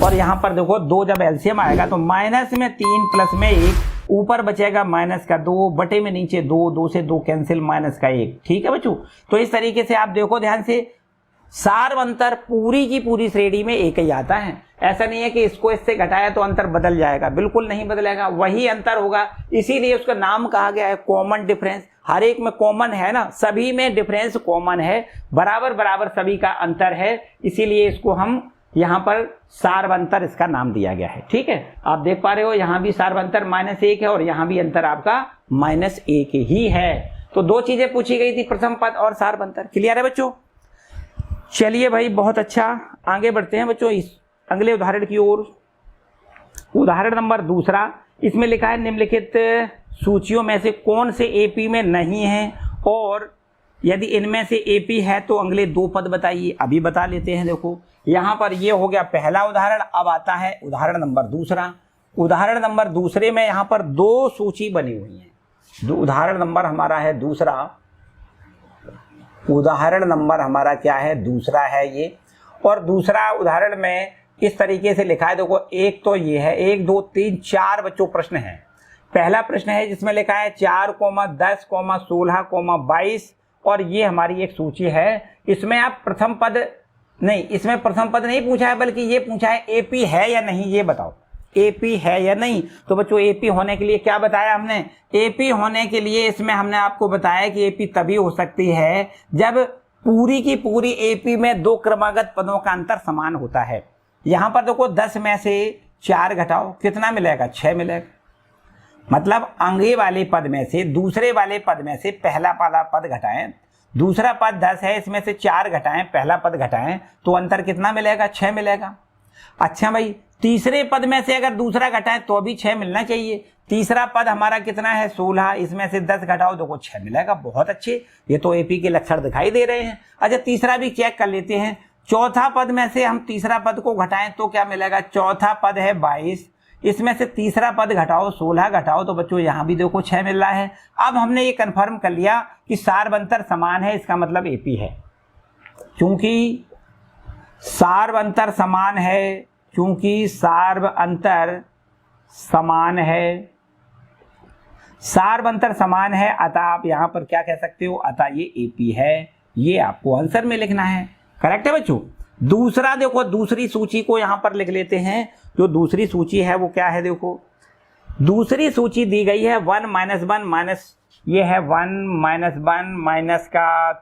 और यहाँ पर देखो 2 जब एलसीएम आएगा तो माइनस में 3 प्लस में 1, ऊपर बचेगा माइनस का 2, बटे में नीचे 2, 2 से 2 कैंसिल, माइनस का 1। ठीक है बच्चों, तो इस तरीके से आप देखो ध्यान से, सारवंतर पूरी की पूरी श्रेणी में एक ही आता है। ऐसा नहीं है कि इसको इससे घटाया तो अंतर बदल जाएगा, बिल्कुल नहीं बदलेगा, वही अंतर होगा। इसीलिए उसका नाम कहा गया है कॉमन डिफरेंस। हर एक में कॉमन है ना, सभी में डिफरेंस कॉमन है, बराबर बराबर सभी का अंतर है, इसीलिए इसको हम यहाँ पर सारवंतर इसका नाम दिया गया है। ठीक है, आप देख पा रहे हो यहाँ भी सारवंतर -1 है और यहाँ भी अंतर आपका -1 ही है। तो 2 चीजें पूछी गई थी, प्रथम पद और सारवंतर। क्लियर है बच्चों? चलिए भाई बहुत अच्छा, आगे बढ़ते हैं बच्चों इस अगले उदाहरण की ओर। उदाहरण नंबर 2, इसमें लिखा है निम्नलिखित सूचियों में से कौन से एपी में नहीं है, और यदि इनमें से एपी है तो अगले 2 पद बताइए। अभी बता लेते हैं। देखो यहाँ पर ये हो गया पहला उदाहरण, अब आता है उदाहरण नंबर 2। उदाहरण नंबर 2 में यहाँ पर 2 सूची बनी हुई है। उदाहरण नंबर हमारा है 2, उदाहरण नंबर हमारा क्या है, 2 है ये। और दूसरा उदाहरण में इस तरीके से लिखा है, देखो एक तो ये है, 1 2 3 4 बच्चों प्रश्न है। पहला प्रश्न है जिसमें लिखा है 4, 10, 16, 22, और ये हमारी एक सूची है। इसमें आप प्रथम पद नहीं, इसमें प्रथम पद नहीं पूछा है, बल्कि ये पूछा है एपी है या नहीं, ये बताओ एपी है या नहीं। तो बच्चों एपी होने के लिए क्या बताया हमने, एपी होने के लिए इसमें हमने आपको बताया कि एपी तभी हो सकती है जब पूरी की पूरी एपी में 2 क्रमागत पदों का अंतर समान होता है। यहाँ पर देखो 10 में से 4 घटाओ, कितना मिलेगा? 6 मिलेगा। मतलब आगे वाले पद में से दूसरे वाले पद में से पहला वाला पद घटाएं, दूसरा पद 10 है, इसमें से 4 घटाएं, पहला पद घटाएं, तो अंतर कितना मिलेगा? 6 मिलेगा। अच्छा भाई, तीसरे पद में से अगर दूसरा घटाएं तो भी 6 मिलना चाहिए। तीसरा पद हमारा कितना है? 16, इसमें से 10 घटाओ, देखो 6 मिलेगा। बहुत अच्छे, ये तो एपी के लक्षण दिखाई दे रहे हैं। अच्छा, तीसरा भी चेक कर लेते हैं। चौथा पद में से हम तीसरा पद को घटाएं तो क्या मिलेगा? चौथा पद है 22, इसमें से तीसरा पद घटाओ, 16 घटाओ, तो बच्चों यहां भी देखो 6 मिल रहा है। अब हमने ये कंफर्म कर लिया कि सार्वंतर समान है, इसका मतलब एपी है। चूंकि सार्वंतर समान है, चूंकि सार्वंतर समान है, सार्वंतर समान है, अतः आप यहां पर क्या कह सकते हो? अतः ये एपी है। ये आपको आंसर में लिखना है। करेक्ट है बच्चों। दूसरा देखो, दूसरी सूची को यहां पर लिख लेते हैं। जो दूसरी सूची है वो क्या है? देखो, दूसरी सूची दी गई है 1 - 1 माइनस, ये है 1 - 1 माइनस का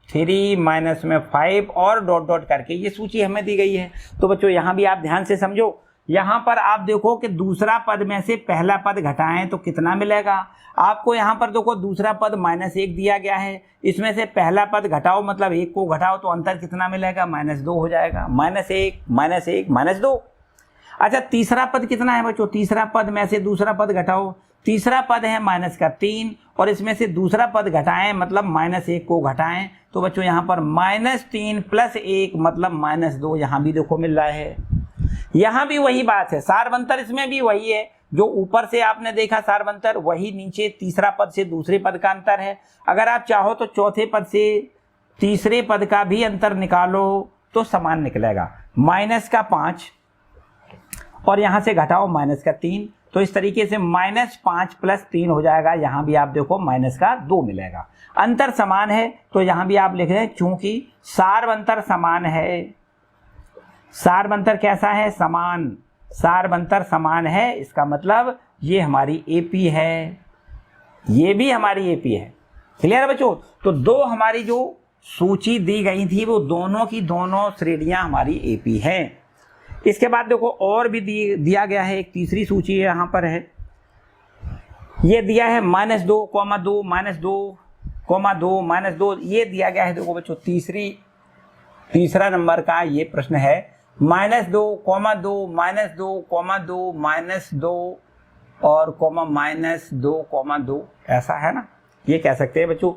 3 माइनस में 5 और डॉट डॉट करके ये सूची हमें दी गई है। तो बच्चों यहां भी आप ध्यान से समझो। यहां पर आप देखो कि दूसरा पद में से पहला पद घटाएं तो कितना मिलेगा? आपको यहां पर देखो दूसरा पद -1 दिया गया है, इसमें से पहला पद घटाओ, मतलब 1 को घटाओ, तो अंतर कितना मिलेगा? -2 हो जाएगा। -1 -1 -2। अच्छा, तीसरा पद कितना है बच्चों? तीसरा पद में से दूसरा पद घटाओ, तीसरा पद है -3 और इसमें से दूसरा पद घटाएं, मतलब -1 को घटाएं, तो बच्चों यहाँ पर -3 + 1 मतलब -2, यहाँ भी देखो मिल रहा है। यहाँ भी वही बात है, सार्वंतर इसमें भी वही है। जो ऊपर से आपने देखा सार्वंतर, वही नीचे तीसरा पद से दूसरे पद का अंतर है। अगर आप चाहो तो चौथे पद से तीसरे पद का भी अंतर निकालो तो समान निकलेगा। -5 और यहां से घटाओ -3, तो इस तरीके से -5 + 3 हो जाएगा। यहां भी आप देखो -2 मिलेगा। अंतर समान है तो यहां भी आप लिख रहे हैं, चूंकि सार्वंतर समान है। सार्वंतर कैसा है? समान। सार्वंतर समान है, इसका मतलब ये हमारी एपी है, ये भी हमारी एपी है। क्लियर है बच्चों? तो दो हमारी जो सूची दी गई थी वो दोनों की दोनों श्रेणियां हमारी एपी हैं। इसके बाद देखो और भी दिया गया है, एक तीसरी सूची यहां पर है, ये दिया है -2, -2, -2, -2, ये दिया गया है। देखो बच्चों तीसरा नंबर का ये प्रश्न है, -2, -2, -2, -2 और -2, ऐसा है ना, ये कह सकते हैं बच्चों।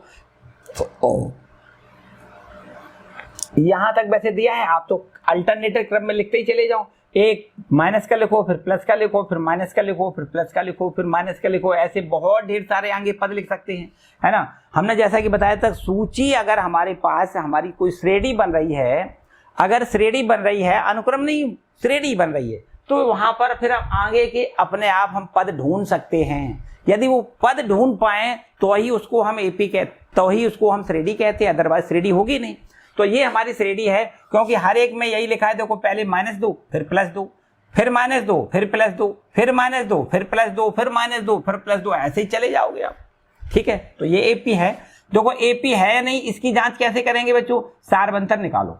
यहां तक वैसे दिया है, आप तो अल्टरनेटिव क्रम में लिखते ही चले जाओ। एक माइनस का लिखो, फिर प्लस का लिखो, फिर माइनस का लिखो, फिर प्लस का लिखो, फिर माइनस का लिखो, ऐसे बहुत ढेर सारे आगे पद लिख सकते हैं, है ना। हमने जैसा कि बताया था, सूची अगर हमारे पास हमारी कोई श्रेणी बन रही है, अगर श्रेणी बन रही है, अनुक्रम नहीं श्रेणी बन रही है, तो वहां पर फिर हम आगे के अपने आप हम पद ढूंढ सकते हैं। यदि वो पद ढूंढ पाए तो ही उसको हम एपी कहते, तो ही उसको हम श्रेणी कहते हैं, अदरवाइज श्रेणी होगी नहीं। तो ये हमारी श्रेणी है, क्योंकि हर एक में यही लिखा है। देखो पहले -2, फिर +2, फिर -2, फिर +2, फिर -2, फिर +2, फिर -2, फिर +2, ऐसे ही चले जाओगे आप। ठीक है, तो ये एपी है। देखो एपी है या नहीं, इसकी जांच कैसे करेंगे बच्चों? सार्वंतर निकालो।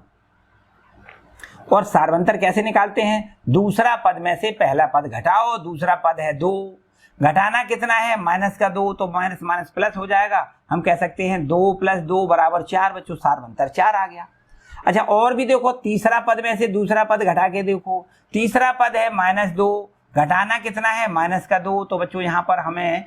और सार्वंतर कैसे निकालते हैं? दूसरा पद में से पहला पद घटाओ, दूसरा पद है 2, घटाना कितना है? -2, तो माइनस माइनस प्लस हो जाएगा। हम कह सकते हैं 2 + 2 = 4 बच्चों, सार्वंतर 4 आ गया। अच्छा, और भी देखो, तीसरा पद में से दूसरा पद घटा के देखो, तीसरा पद है -2, घटाना कितना है? -2, तो बच्चों यहाँ पर हमें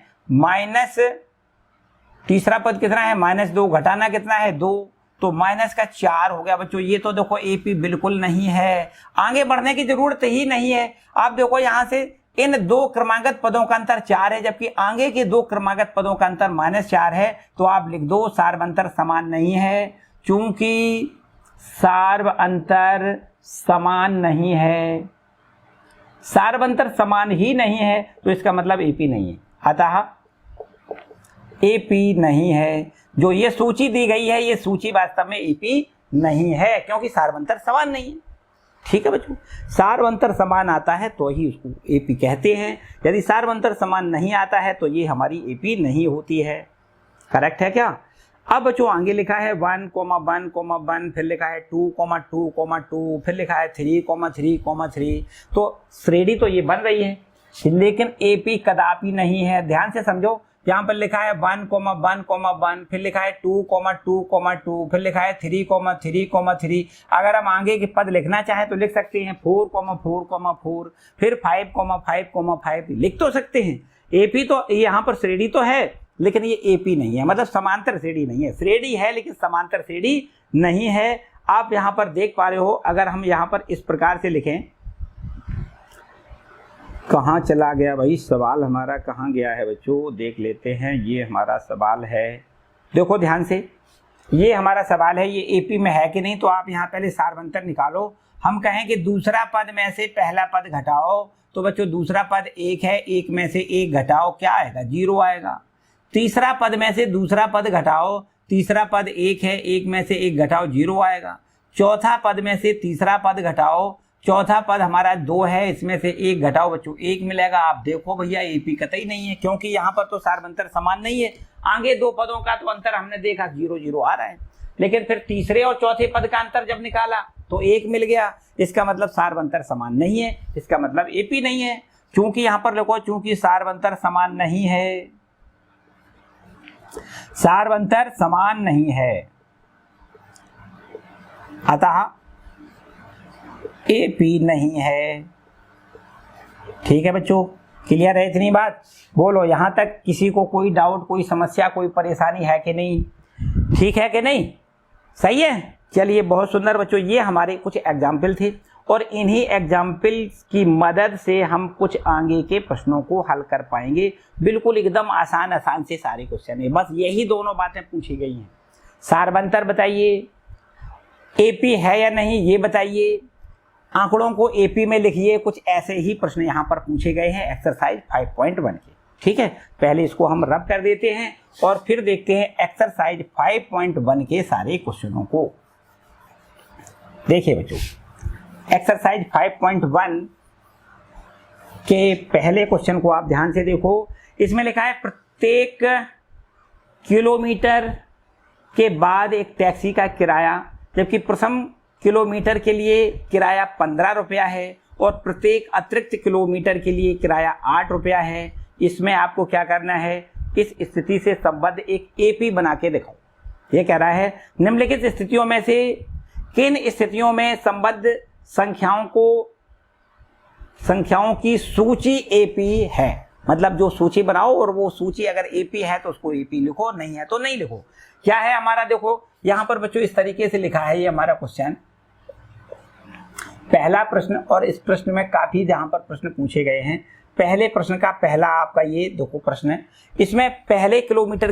तीसरा पद कितना है? -2, घटाना कितना है? 2, तो -4 हो गया बच्चों। ये तो देखो एपी बिल्कुल नहीं है, आगे बढ़ने की जरूरत ही नहीं है। आप देखो यहाँ से इन 2 क्रमागत पदों का अंतर 4 है, जबकि आगे के 2 क्रमागत पदों का अंतर -4 है, तो आप लिख दो सार्वंतर समान नहीं है। चूंकि सार्वंतर समान नहीं है, सार्वंतर समान ही नहीं है, तो इसका मतलब एपी नहीं है, अतः एपी नहीं है। जो ये सूची दी गई है, ये सूची वास्तव में एपी नहीं है, क्योंकि सार्वंतर समान नहीं है। ठीक है बच्चों, सार्वंतर समान आता है तो ही उसको एपी कहते हैं। यदि सार्वंतर समान नहीं आता है तो ये हमारी एपी नहीं होती है। करेक्ट है क्या? अब बच्चों आगे लिखा है 1,1,1, फिर लिखा है 2,2,2, फिर लिखा है 3,3,3। तो श्रेणी तो ये बन रही है, लेकिन एपी कदापि नहीं है। ध्यान से समझो, यहाँ पर लिखा है 1,1,1, फिर लिखा है 2,2,2, फिर लिखा है 3,3,3। अगर हम आगे के पद लिखना चाहें तो लिख सकते हैं 4,4,4, फिर 5,5,5 लिख तो सकते हैं। एपी तो यहाँ पर श्रेणी तो है, लेकिन ये एपी नहीं है, मतलब समांतर श्रेणी नहीं है। श्रेणी है लेकिन समांतर श्रेणी नहीं है। आप यहाँ पर देख पा रहे हो, अगर हम यहाँ पर इस प्रकार से लिखें, कहाँ चला गया भाई सवाल हमारा, कहाँ गया है बच्चों, देख लेते हैं। ये हमारा सवाल है, देखो ध्यान से, ये हमारा सवाल है, ये एपी में है कि नहीं। तो आप यहाँ पहले सारवंतर निकालो। हम कहें कि दूसरा पद में से पहला पद घटाओ, तो बच्चों दूसरा पद 1 है, 1 में से 1 घटाओ, क्या आएगा? 0 आएगा। तीसरा पद में से दूसरा पद घटाओ, तीसरा पद 1 है, 1 में से 1 घटाओ, 0 आएगा। चौथा पद में से तीसरा पद घटाओ, चौथा पद हमारा 2 है, इसमें से 1 घटाओ बच्चों, 1 मिलेगा। आप देखो भैया एपी कतई नहीं है, क्योंकि यहाँ पर तो सारवंतर समान नहीं है। आगे 2 पदों का तो अंतर हमने देखा 0-0 आ रहा है, लेकिन फिर तीसरे और चौथे पद का अंतर जब निकाला तो 1 मिल गया। इसका मतलब सारवंतर समान नहीं है, इसका मतलब एपी नहीं है। क्योंकि यहाँ पर देखो, चूंकि सारवंतर समान नहीं है, सारवंतर समान नहीं है, अतः एपी नहीं है। ठीक है बच्चों, क्लियर है इतनी बात? बोलो यहाँ तक किसी को कोई डाउट, कोई समस्या, कोई परेशानी है कि नहीं? ठीक है कि नहीं? सही है। चलिए बहुत सुंदर बच्चों, ये हमारे कुछ एग्जाम्पल थे और इन्हीं एग्जाम्पल की मदद से हम कुछ आगे के प्रश्नों को हल कर पाएंगे। बिल्कुल एकदम आसान से सारे क्वेश्चन है, बस यही दोनों बातें पूछी गई हैं। सारवंतर बताइए, एपी है या नहीं ये बताइए, आंकड़ों को एपी में लिखिए। कुछ ऐसे ही प्रश्न यहाँ पर पूछे गए हैं एक्सरसाइज 5.1 के। ठीक है, पहले इसको हम रब कर देते हैं और फिर देखते हैं एक्सरसाइज 5.1 के सारे क्वेश्चनों को। देखिए बच्चों, एक्सरसाइज 5.1 के पहले क्वेश्चन को आप ध्यान से देखो। इसमें लिखा है प्रत्येक किलोमीटर के बाद एक टैक्सी का किराया, जबकि प्रथम किलोमीटर के लिए किराया 15 रुपया है और प्रत्येक अतिरिक्त किलोमीटर के लिए किराया 8 रुपया है। इसमें आपको क्या करना है, इस स्थिति से संबद्ध एक एपी बना के दिखाओ। ये कह रहा है निम्नलिखित स्थितियों में से किन स्थितियों में संबद्ध संख्याओं की सूची एपी है। मतलब जो सूची बनाओ और वो सूची अगर एपी है तो उसको एपी लिखो, नहीं है तो नहीं लिखो। क्या है हमारा, देखो यहाँ पर बच्चों इस तरीके से लिखा है ये हमारा क्वेश्चन, पहला प्रश्न। और इस प्रश्न में काफी जहां पर प्रश्न पूछे गए हैं। पहले प्रश्न का पहला आपका ये देखो प्रश्न है, इसमें पहले किलोमीटर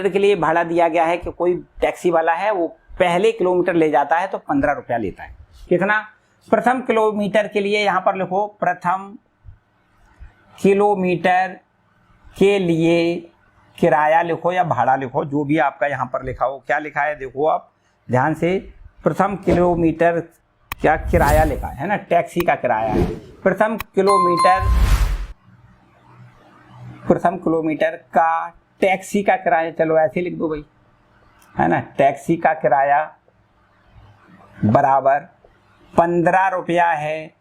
के लिए भाड़ा दिया गया है कि कोई टैक्सी वाला है, वो पहले किलोमीटर ले जाता है तो 15 रुपया लेता है। कितना? प्रथम किलोमीटर के लिए यहाँ पर लिखो, प्रथम किलोमीटर के लिए किराया लिखो या भाड़ा लिखो, जो भी आपका यहाँ पर लिखा हो। क्या लिखा है देखो आप ध्यान से, प्रथम किलोमीटर क्या किराया लिखा है ना, टैक्सी का किराया है। प्रथम किलोमीटर का टैक्सी का किराया, चलो ऐसे लिख दो भाई, है ना, टैक्सी का किराया बराबर 15 रुपया है।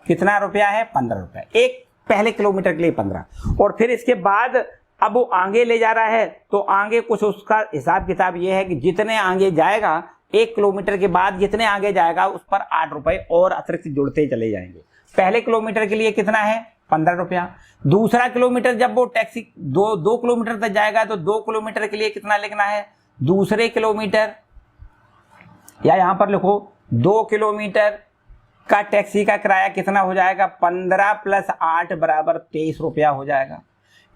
कितना रुपया है? 15 रुपया, एक पहले किलोमीटर के लिए 15। और फिर इसके बाद अब वो आगे ले जा रहा है तो आगे कुछ उसका हिसाब किताब ये है कि जितने आगे जाएगा, 1 किलोमीटर के बाद जितने आगे जाएगा उस पर 8 रुपए और अतिरिक्त जुड़ते चले जाएंगे। पहले किलोमीटर के लिए कितना है? 15 रुपया। दूसरा किलोमीटर जब वो टैक्सी 2 किलोमीटर तक जाएगा तो 2 किलोमीटर के लिए कितना लिखना है? दूसरे किलोमीटर, या यहां पर लिखो 2 किलोमीटर का टैक्सी का किराया कितना हो जाएगा? 15 + 8 बराबर 23 रुपया हो जाएगा।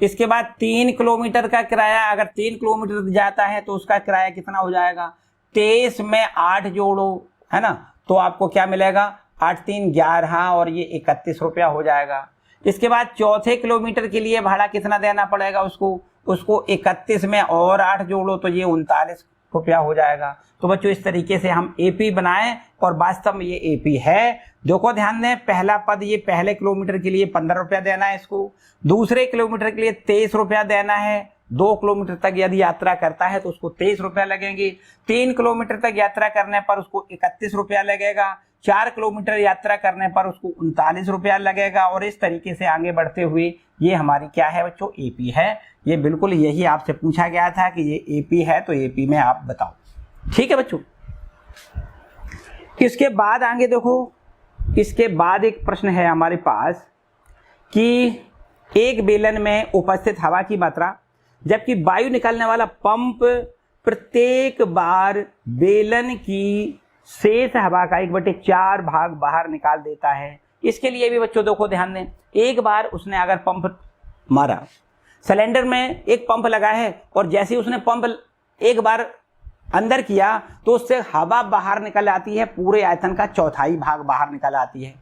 इसके बाद 3 किलोमीटर का किराया, अगर 3 किलोमीटर जाता है तो उसका किराया कितना हो जाएगा? 23 में 8 जोड़ो, है ना, तो आपको क्या मिलेगा? 8 × 3 = 11 और ये 31 रुपया हो जाएगा। इसके बाद चौथे किलोमीटर के लिए भाड़ा कितना देना पड़ेगा उसको 31 में और 8 जोड़ो तो ये 39 रुपया हो जाएगा। तो बच्चों इस तरीके से हम एपी बनाएं और वास्तव में ये एपी है। देखो ध्यान दें, पहला पद ये पहले किलोमीटर के लिए 15 रुपया देना है इसको, दूसरे किलोमीटर के लिए 23 रुपया देना है 2 किलोमीटर तक यदि यात्रा करता है तो उसको 23 रुपया लगेंगे, 3 किलोमीटर तक यात्रा करने पर उसको 31 रुपया लगेगा, 4 किलोमीटर यात्रा करने पर उसको 39 रुपया लगेगा। और इस तरीके से आगे बढ़ते हुए ये हमारी क्या है बच्चों, एपी है। ये बिल्कुल यही आपसे पूछा गया था कि ये एपी है, तो एपी में आप बताओ। ठीक है बच्चों। इसके बाद आगे देखो, इसके बाद एक प्रश्न है हमारे पास कि एक बेलन में उपस्थित हवा की मात्रा, जबकि वायु निकालने वाला पंप प्रत्येक बार बेलन की शेष हवा का 1/4 भाग बाहर निकाल देता है। इसके लिए भी बच्चों देखो ध्यान दें, एक बार उसने अगर पंप मारा, सिलेंडर में एक पंप लगा है और जैसे ही उसने पंप एक बार अंदर किया तो उससे हवा बाहर निकल आती है, पूरे आयतन का 1/4 भाग बाहर निकल आती है।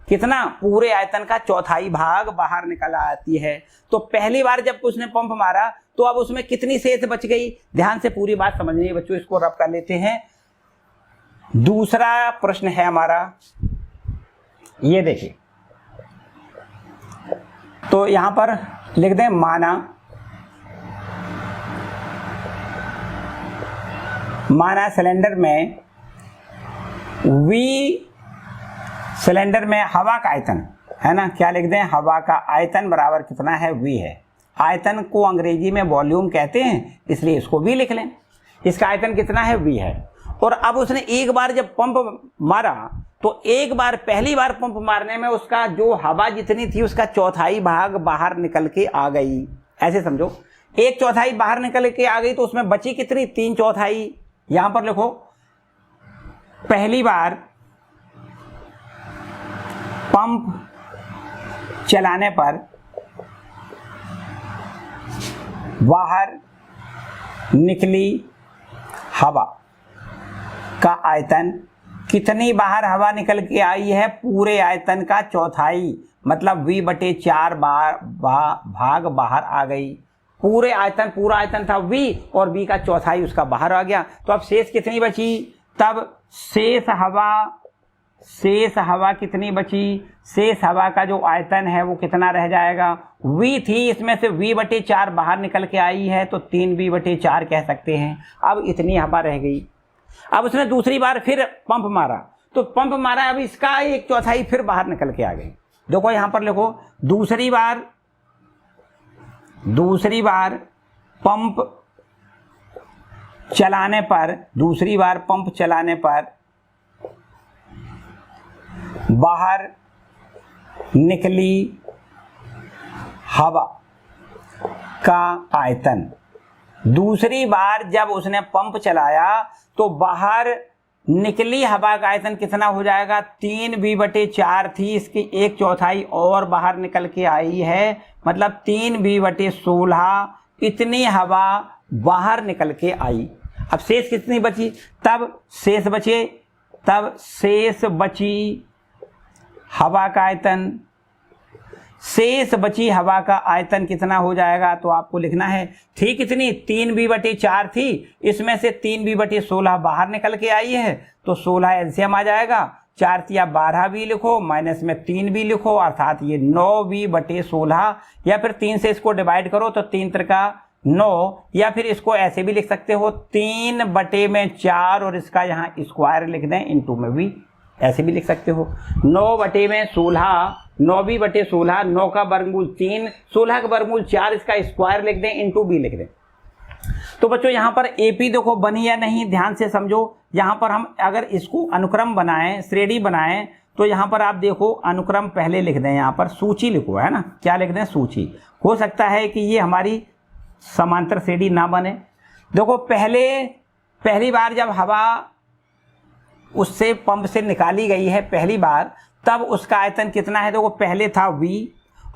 कितना? पूरे आयतन का 1/4 भाग बाहर निकल आती है। तो पहली बार जब उसने पंप मारा तो अब उसमें कितनी शेष बच गई? ध्यान से पूरी बात समझनी है बच्चों, इसको रब कर लेते हैं। दूसरा प्रश्न है हमारा, ये देखिए, तो यहां पर लिख दें माना सिलेंडर में सिलेंडर में हवा का आयतन है ना, क्या लिख दें, हवा का आयतन बराबर कितना है, V है। आयतन को अंग्रेजी में वॉल्यूम कहते हैं, इसलिए इसको V लिख लें। इसका आयतन कितना है, V है। और अब उसने एक बार जब पंप मारा तो एक बार पहली बार पंप मारने में उसका जो हवा जितनी थी उसका 1/4 भाग बाहर निकल के आ गई। ऐसे समझो, 1/4 बाहर निकल के आ गई तो उसमें बची कितनी, 3/4। यहां पर लिखो, पहली बार पंप चलाने पर बाहर निकली हवा का आयतन, कितनी बाहर हवा निकल के आई है, पूरे आयतन का 1/4, मतलब V/4 भाग बाहर आ गई। पूरे आयतन, पूरा आयतन था V और V का 1/4 उसका बाहर आ गया। तो अब शेष कितनी बची? तब शेष हवा कितनी बची? शेष हवा का जो आयतन है वो कितना रह जाएगा, V थी, इसमें से V/4 बाहर निकल के आई है तो 3V/4 कह सकते हैं। अब इतनी हवा रह गई। अब उसने दूसरी बार फिर पंप मारा, तो पंप मारा, अब इसका 1/4 फिर बाहर निकल के आ गई। देखो यहां पर लिखो, दूसरी बार पंप चलाने पर बाहर निकली हवा का आयतन, दूसरी बार जब उसने पंप चलाया तो बाहर निकली हवा का आयतन कितना हो जाएगा, 3V/4 थी, इसकी 1/4 और बाहर निकल के आई है, मतलब 3V/16 इतनी हवा बाहर निकल के आई। अब शेष कितनी बची? तब शेष बची हवा का आयतन, शेष बची हवा का आयतन कितना हो जाएगा, तो आपको लिखना है, थी कितनी, 3V/4 थी, इसमें से 3V/16 बाहर निकल के आई है तो 16 एलसीएम आ जाएगा, 4 या 12V लिखो, माइनस में 3V लिखो, अर्थात ये 9V/16, या फिर 3 से इसको डिवाइड करो तो 3×9, या फिर इसको ऐसे भी लिख सकते हो 3/4 और इसका यहाँ स्क्वायर लिख दें, इंटू में भी ऐसे भी लिख सकते हो, 9/16, 9V/16, 9 का वर्गमूल 3, 16 का वर्गमूल 4, इसका स्क्वायर लिख दें, इंटू बी लिख दें। तो बच्चों यहाँ पर एपी देखो बनी या नहीं, ध्यान से समझो। यहाँ पर हम अगर इसको अनुक्रम बनाएं, श्रेणी बनाएं, तो यहाँ पर आप देखो अनुक्रम पहले लिख दें, यहाँ पर सूची लिखो, है ना, क्या लिख दें, सूची। हो सकता है कि ये हमारी समांतर श्रेणी ना बने। देखो पहली बार जब हवा उससे पंप से निकाली गई है पहली बार, तब उसका आयतन कितना है, देखो पहले था V,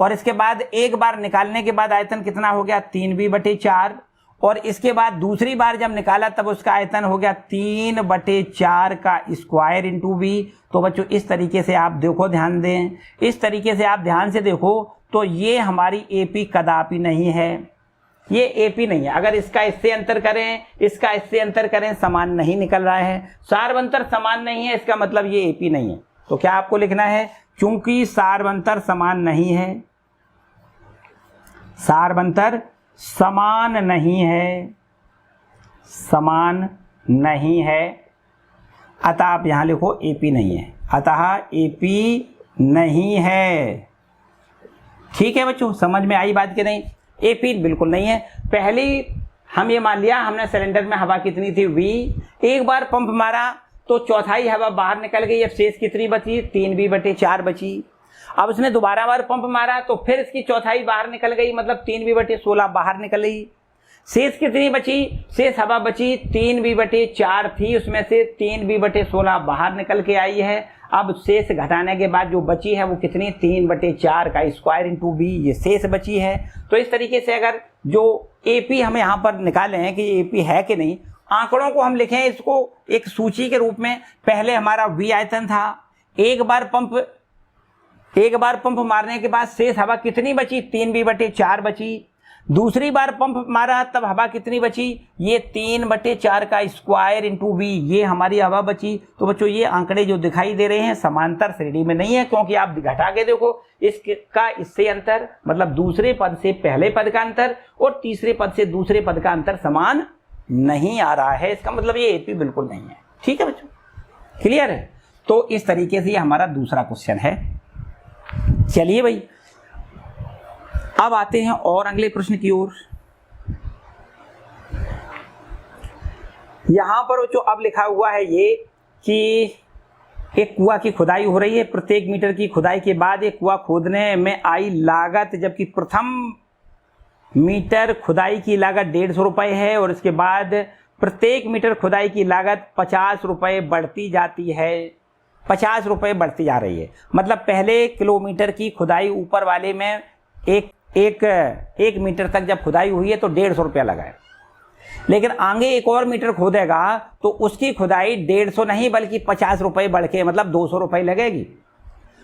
और इसके बाद एक बार निकालने के बाद आयतन कितना हो गया, 3V/4, और इसके बाद दूसरी बार जब निकाला तब उसका आयतन हो गया 3/4 का स्क्वायर इंटू V। तो बच्चों इस तरीके से आप देखो, ध्यान दें, इस तरीके से आप ध्यान से देखो, तो ये हमारी एपी कदापि नहीं है, ये एपी नहीं है। अगर इसका इससे अंतर करें, इसका इससे अंतर करें, समान नहीं निकल रहा है, सार्वंतर समान नहीं है, इसका मतलब ये एपी नहीं है। तो क्या आपको लिखना है, चूंकि सार्वंतर समान नहीं है, सार्वंतर समान नहीं है, समान नहीं है, अतः आप यहां लिखो एपी नहीं है, अतः एपी नहीं है। ठीक है बच्चों, समझ में आई बात कि नहीं? एपी बिल्कुल नहीं है। पहली हम ये मान लिया हमने सिलेंडर में हवा कितनी थी V, एक बार पंप मारा तो चौथाई हवा बाहर निकल गई, अब शेष कितनी बची? 3V/4 बची। अब उसने दोबारा बार पंप मारा तो फिर इसकी चौथाई बाहर निकल गई, मतलब 3V/16 बाहर निकल गई। शेष कितनी बची? शेष हवा बची 3V/4 थी, उसमें से 3V/16 बाहर निकल के आई है। अब शेष घटाने के बाद जो बची है वो कितनी? 3/4 का स्क्वायर इंटू बी, ये शेष बची है। तो इस तरीके से अगर जो एपी हम यहाँ पर निकाले हैं कि एपी है कि नहीं, आंकड़ों को हम लिखें इसको एक सूची के रूप में। पहले हमारा वी आयतन था, एक बार पंप मारने के बाद शेष हवा कितनी बची? 3V/4 बची। दूसरी बार पंप मारा तब हवा कितनी बची? ये 3/4 का स्क्वायर इंटू बी, ये हमारी हवा बची। तो बच्चों ये आंकड़े जो दिखाई दे रहे हैं समांतर श्रेणी में नहीं है, क्योंकि आप घटा के देखो इसका इससे अंतर, मतलब दूसरे पद से पहले पद का अंतर और तीसरे पद से दूसरे पद का अंतर समान नहीं आ रहा है। इसका मतलब ये एपी बिल्कुल नहीं है। ठीक है बच्चों, क्लियर है? तो इस तरीके से ये हमारा दूसरा क्वेश्चन है। चलिए भाई, अब आते हैं और अगले प्रश्न की ओर। यहां पर जो अब लिखा हुआ है ये कि एक कुआं की खुदाई हो रही है, प्रत्येक मीटर की खुदाई के बाद एक कुआं खोदने में आई लागत, जबकि प्रथम मीटर खुदाई की लागत 150 रुपए है और इसके बाद प्रत्येक मीटर खुदाई की लागत 50 रुपए बढ़ती जाती है, 50 रुपए बढ़ती जा रही है। मतलब पहले किलोमीटर की खुदाई ऊपर वाले में एक मीटर तक जब खुदाई हुई है तो 150 रुपया लगा है, लेकिन आगे एक और मीटर खोदेगा तो उसकी खुदाई 150 नहीं बल्कि 50 रुपए बढ़ के मतलब 200 रुपए लगेगी।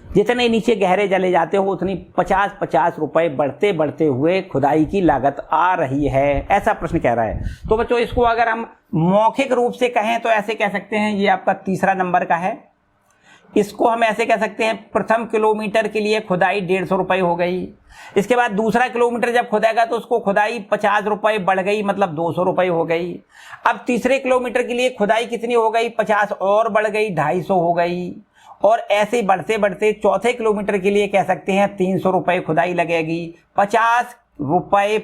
जितने नीचे गहरे चले जाते हो उतनी 50 रुपए बढ़ते बढ़ते हुए खुदाई की लागत आ रही है, ऐसा प्रश्न कह रहा है। तो बच्चों इसको अगर हम मौखिक रूप से कहें तो ऐसे कह सकते हैं, ये आपका तीसरा नंबर का है। इसको हम ऐसे कह सकते हैं, प्रथम किलोमीटर के लिए खुदाई 150 रुपए हो गई, इसके बाद दूसरा किलोमीटर जब खुदेगा तो उसको खुदाई 50 रुपए बढ़ गई, मतलब 200 रुपए हो गई। अब तीसरे किलोमीटर के लिए खुदाई कितनी हो गई? 50 और बढ़ गई, 250 हो गई। और ऐसे बढ़ते बढ़ते चौथे किलोमीटर के लिए कह सकते हैं 300 रुपए खुदाई लगेगी। 50 रुपए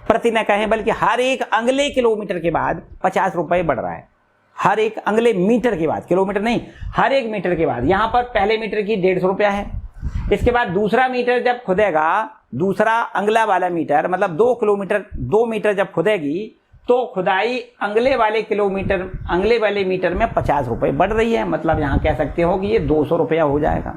प्रति न कहें बल्कि हर एक अगले किलोमीटर के बाद 50 रुपए बढ़ रहा है, हर एक अगले मीटर के बाद, किलोमीटर नहीं, हर एक मीटर के बाद। यहां पर पहले मीटर की 150 रुपया है, इसके बाद दूसरा मीटर जब खुदेगा, दूसरा अगला वाला मीटर मतलब 2 मीटर जब खुदेगी तो खुदाई अगले वाले मीटर में 50 रुपए बढ़ रही है, मतलब यहां कह सकते हो कि ये 200 रुपया हो जाएगा।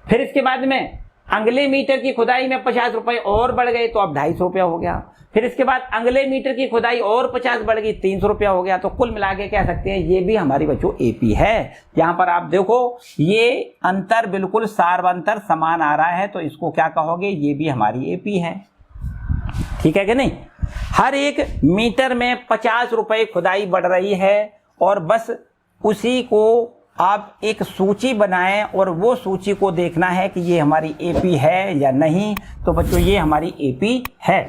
फिर इसके बाद में अगले मीटर की खुदाई में 50 रुपए और बढ़ गए तो अब 250 रुपया हो गया। फिर इसके बाद अगले मीटर की खुदाई और 50 बढ़ गई, 300 रुपया हो गया। तो कुल मिला के कह सकते हैं ये भी हमारी बच्चों एपी है। यहां पर आप देखो ये अंतर बिल्कुल सार्वंतर समान आ रहा है, तो इसको क्या कहोगे? ये भी हमारी एपी है। ठीक है कि नहीं? हर एक मीटर में 50 रुपए खुदाई बढ़ रही है और बस उसी को आप एक सूची बनाएं और वो सूची को देखना है कि ये हमारी एपी है या नहीं। तो बच्चों ये हमारी एपी है।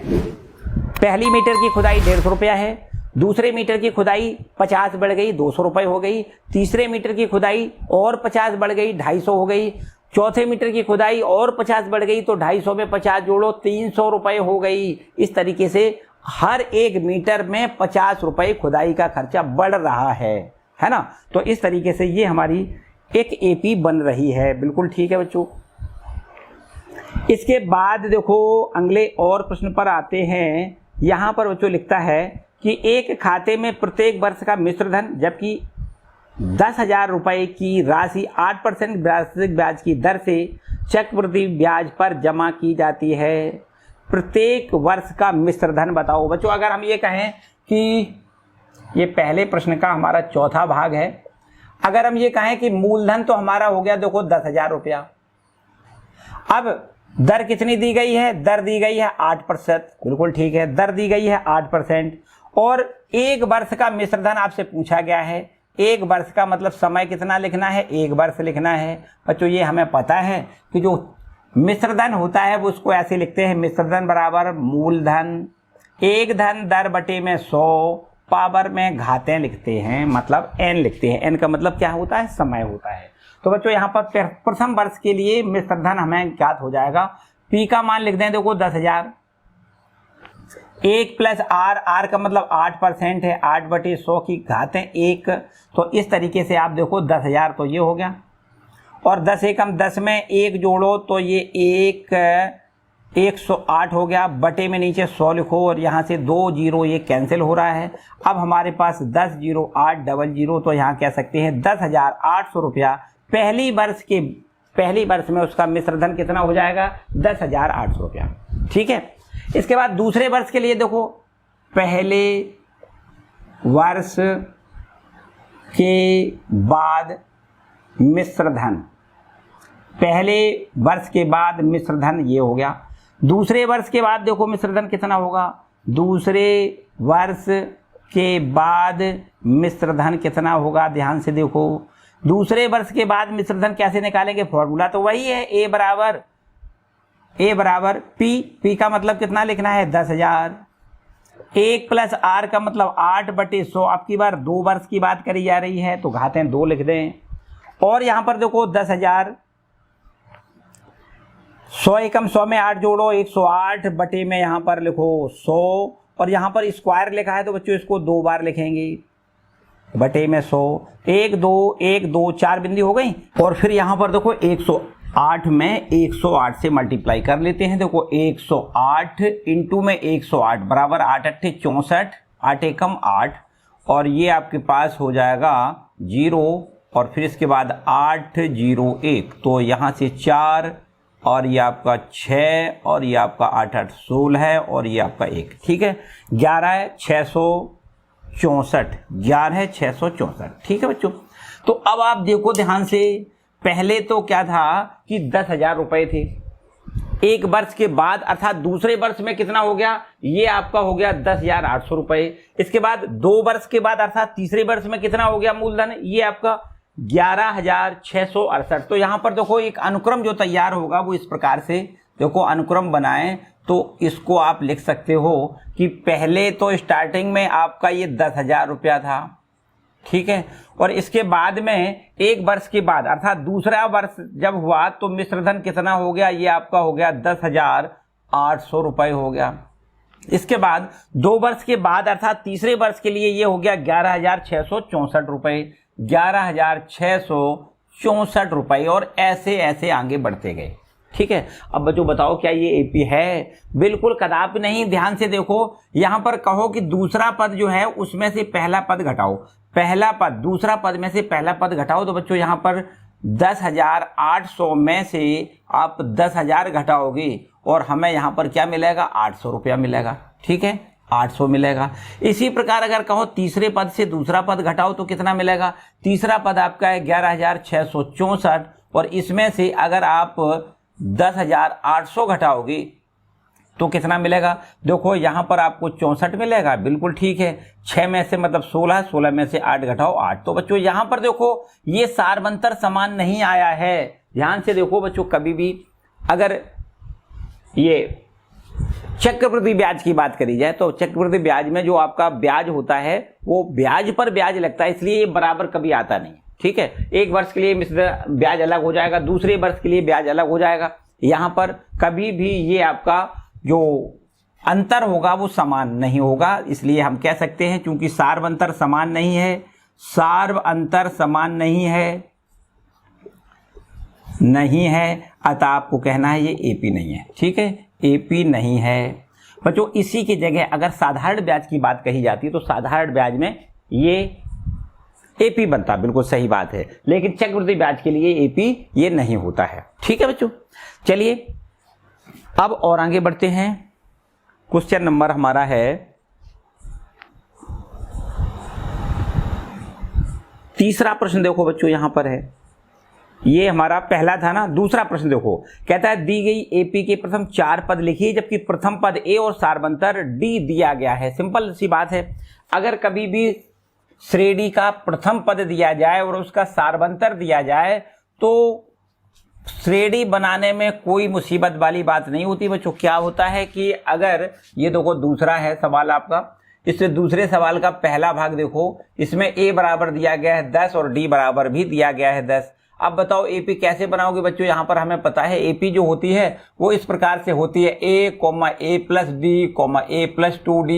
पहली मीटर की खुदाई 150 रुपया है, दूसरे मीटर की खुदाई 50 बढ़ गई, 200 रुपए हो गई। तीसरे मीटर की खुदाई और 50 बढ़ गई, 250 हो गई। चौथे मीटर की खुदाई और 50 बढ़ गई तो 250 में 50 जोड़ो, 300 रुपए हो गई। इस तरीके से हर एक मीटर में 50 रुपए खुदाई का खर्चा बढ़ रहा है ना? तो इस तरीके से ये हमारी एक एपी बन रही है। बिल्कुल ठीक है बच्चों। इसके बाद देखो अगले और प्रश्न पर आते हैं। यहां पर बच्चों लिखता है कि एक खाते में प्रत्येक वर्ष का मिश्र धन, जबकि 10,000 रुपए की राशि 8% वार्षिक ब्याज की दर से चक्रवृद्धि ब्याज पर जमा की जाती है। प्रत्येक वर्ष का मिश्र धन बताओ। बच्चों अगर हम ये कहें कि ये पहले प्रश्न का हमारा चौथा भाग है, अगर हम ये कहें कि मूलधन तो हमारा हो गया देखो 10,000 रुपया। अब दर कितनी दी गई है? दर दी गई है 8%। बिल्कुल ठीक है, दर दी गई है 8%। और एक वर्ष का मिश्र धन आपसे पूछा गया है। एक वर्ष का मतलब समय कितना लिखना है? 1 वर्ष लिखना है। बच्चों ये हमें पता है कि जो मिश्रधन होता है वो उसको ऐसे लिखते हैं, मिश्रधन बराबर मूलधन एक धन दर बटे में 100 पावर में घातें लिखते हैं, मतलब n लिखते हैं। n का मतलब क्या होता है, समय होता है। तो बच्चों यहाँ पर प्रथम वर्ष के लिए मिश्रधन हमें ज्ञात हो जाएगा। p का मान लिख दें, देखो 10,000, 1 प्लस r का मतलब 8% है, 8/100 की घातें 1। तो इस तरीके से आप देखो 10,000 तो ये हो गया, और 10 एकम 10 में 1 जोड़ो तो ये 108 हो गया, बटे में नीचे 100 लिखो और यहाँ से 2 0 ये कैंसिल हो रहा है। अब हमारे पास 10,0800, तो यहाँ कह सकते हैं 10,800 रुपया पहली वर्ष में उसका मिश्रधन कितना हो जाएगा, 10,800 रुपया। ठीक है। इसके बाद दूसरे वर्ष के लिए देखो, पहले वर्ष के बाद मिश्रधन, पहले वर्ष के बाद मिश्रधन ये हो गया। दूसरे वर्ष के बाद देखो मिश्रधन कितना होगा, दूसरे वर्ष के बाद मिश्रधन कितना होगा, ध्यान से देखो। दूसरे वर्ष के बाद मिश्रधन कैसे निकालेंगे, फॉर्मूला तो वही है, ए बराबर पी का मतलब कितना लिखना है, 10,000। 1 प्लस आर का मतलब 8/100। अब की बार 2 वर्ष की बात करी जा रही है तो घातें 2 लिख दें। और यहाँ पर देखो 10,000, 100 एकम 100 में 8 जोड़ो, 108 बटे में यहाँ पर लिखो 100, और यहाँ पर स्क्वायर लिखा है तो बच्चों इसको 2 बार लिखेंगे, बटे में 100, 1 2 1 2 4 बिंदी हो गई। और फिर यहाँ पर देखो 108 में 108 से मल्टीप्लाई कर लेते हैं। देखो 108 इंटू में 108 बराबर 8 8 64, 8 एकम 8, और ये आपके पास हो जाएगा 0, और फिर इसके बाद 8 0 1, तो यहाँ से 4, और ये आपका 6, और ये आपका 8 8 16 है, और ये आपका 1। ठीक है, 11 है 664, 11 है 664। ठीक है बच्चों। तो अब आप देखो ध्यान से, पहले तो क्या था कि 10,000 रुपए थे, एक वर्ष के बाद अर्थात दूसरे वर्ष में कितना हो गया, ये आपका हो गया 10,800 रुपए। इसके बाद 2 वर्ष के बाद अर्थात तीसरे वर्ष में कितना हो गया मूलधन, ये आपका 11,668। तो यहाँ पर देखो एक अनुक्रम जो तैयार होगा वो इस प्रकार से देखो अनुक्रम बनाएं, तो इसको आप लिख सकते हो कि पहले तो स्टार्टिंग में आपका ये 10,000 रुपया था, ठीक है, और इसके बाद में 1 वर्ष के बाद अर्थात दूसरा वर्ष जब हुआ तो मिश्रधन कितना हो गया, ये आपका हो गया 10,800 रुपये हो गया। इसके बाद 2 वर्ष के बाद अर्थात तीसरे वर्ष के लिए ये हो गया 11,664 रुपये, 11,664 रुपये, और ऐसे ऐसे आगे बढ़ते गए। ठीक है। अब बच्चों बताओ क्या ये एपी है, बिल्कुल कदापि नहीं। ध्यान से देखो, यहां पर कहो कि दूसरा पद जो है उसमें से पहला पद घटाओ, पहला पद दूसरा पद में से पहला पद घटाओ, तो बच्चों यहां पर 10,800 में से आप 10,000 घटाओगे और हमें यहां पर क्या मिलेगा, 800 रुपया मिलेगा। ठीक है, 800 मिलेगा। इसी प्रकार अगर कहो तीसरे पद से दूसरा पद घटाओ तो कितना मिलेगा, तीसरा पद आपका है 11,664, और इसमें से अगर आप 10,800 घटाओगे तो कितना मिलेगा, देखो यहां पर आपको 64 मिलेगा, बिल्कुल ठीक है। 6 में से मतलब 16, 16 में से 8 घटाओ 8। तो बच्चों यहां पर देखो ये सारवंतर समान नहीं आया है। ध्यान से देखो बच्चों, कभी भी अगर ये चक्रवृद्धि ब्याज की बात करी जाए तो चक्रवृद्धि ब्याज में जो आपका ब्याज होता है वो ब्याज पर ब्याज लगता है, इसलिए ये बराबर कभी आता नहीं। ठीक है, एक वर्ष के लिए ब्याज अलग हो जाएगा, दूसरे वर्ष के लिए ब्याज अलग हो जाएगा। यहां पर कभी भी ये आपका जो अंतर होगा वो समान नहीं होगा, इसलिए हम कह सकते हैं क्योंकि सार्व अंतर समान नहीं है, सार्व अंतर समान नहीं है, अतः आपको कहना है ये एपी नहीं है। ठीक है, एपी नहीं है। बच्चों इसी की जगह अगर साधारण ब्याज की बात कही जाती है तो साधारण ब्याज में ये एपी बनता, बिल्कुल सही बात है, लेकिन चक्रवृद्धि ब्याज के लिए एपी ये नहीं होता है। ठीक है बच्चों, चलिए अब और आगे बढ़ते हैं। क्वेश्चन नंबर हमारा है 3रा प्रश्न। देखो बच्चों यहां पर है, ये हमारा पहला था ना, दूसरा प्रश्न देखो, कहता है दी गई एपी के प्रथम 4 पद लिखिए जबकि प्रथम पद ए और सारवंतर डी दिया गया है। सिंपल सी बात है, अगर कभी भी श्रेणी का प्रथम पद दिया जाए और उसका सारवंतर दिया जाए तो श्रेणी बनाने में कोई मुसीबत वाली बात नहीं होती बच्चों। क्या होता है कि अगर ये देखो दूसरा है सवाल आपका, इससे दूसरे सवाल का पहला भाग देखो, इसमें a बराबर दिया गया है 10 और d बराबर भी दिया गया है 10। अब बताओ AP कैसे बनाओगे बच्चों। यहाँ पर हमें पता है AP जो होती है वो इस प्रकार से होती है a, a plus d, a plus 2d,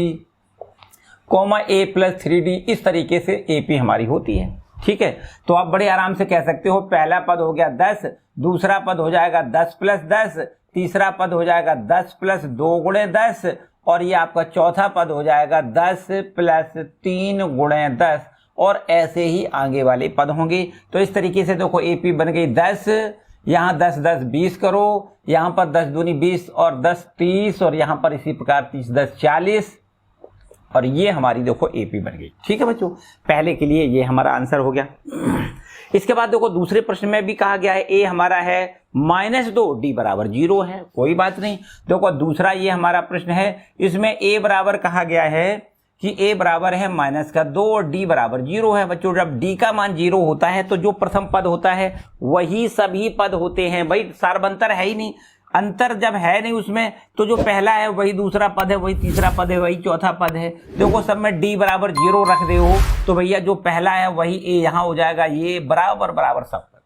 a plus 3d, इस तरीके से AP हमारी होती है। ठीक है, तो आप बड़े आराम से कह सकते हो पहला पद हो गया 10, दूसरा पद हो जाएगा 10 प्लस 10, तीसरा पद हो जाएगा 10 प्लस 2 गुणे 10, और ये आपका चौथा पद हो जाएगा 10 प्लस 3 गुणे 10, और ऐसे ही आगे वाले पद होंगे। तो इस तरीके से देखो AP बन गई 10, यहाँ 10 10 20 करो, यहाँ पर 10 दूनी 20 और 10 30, और यहाँ पर इसी प्रकार 30 10 40, और ये हमारी देखो AP बन गई। ठीक है बच्चों, पहले के लिए ये हमारा आंसर हो गया। इसके बाद देखो दूसरे प्रश्न में भी कहा गया है A हमारा है -2, D बराबर 0 है, कोई बात नहीं। देखो दूसरा ये हमारा प्रश्न है, इसमें A बराबर कहा गया है कि A बराबर है -2 और D बराबर 0 है। बच्चों जब D का मान 0 होता है तो जो प्रथम पद होता है वही सभी पद होते हैं भाई, सार्वंतर है ही नहीं। अंतर जब है नहीं उसमें तो जो पहला है वही दूसरा पद है, वही तीसरा पद है, वही चौथा पद है। देखो सब में D बराबर 0 रख दे हो तो भैया जो पहला है वही A यहाँ हो जाएगा, ये बराबर बराबर सब पद।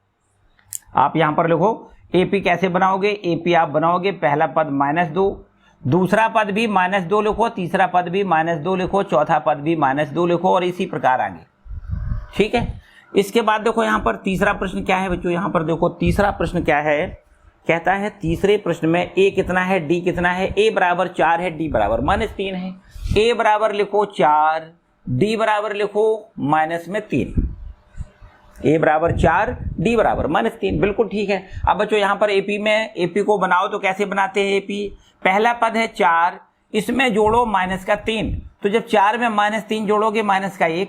आप यहाँ पर लिखो AP कैसे बनाओगे। AP आप बनाओगे पहला पद -2, दूसरा पद भी -2 लिखो, तीसरा पद भी -2 लिखो, चौथा पद भी -2 लिखो, और इसी प्रकार आगे। ठीक है, इसके बाद देखो यहाँ पर तीसरा प्रश्न क्या है बच्चों। यहाँ पर देखो तीसरा प्रश्न क्या है, कहता है तीसरे प्रश्न में A कितना है D कितना है। A बराबर 4 है, D बराबर -3 है। A बराबर लिखो 4, D बराबर लिखो -3। A बराबर 4, D बराबर -3, बिल्कुल ठीक है। अब बच्चों यहाँ पर AP को बनाओ तो कैसे बनाते हैं AP। पहला पद है 4, इसमें जोड़ो -3, तो जब 4 में -3 जोड़ोगे -1,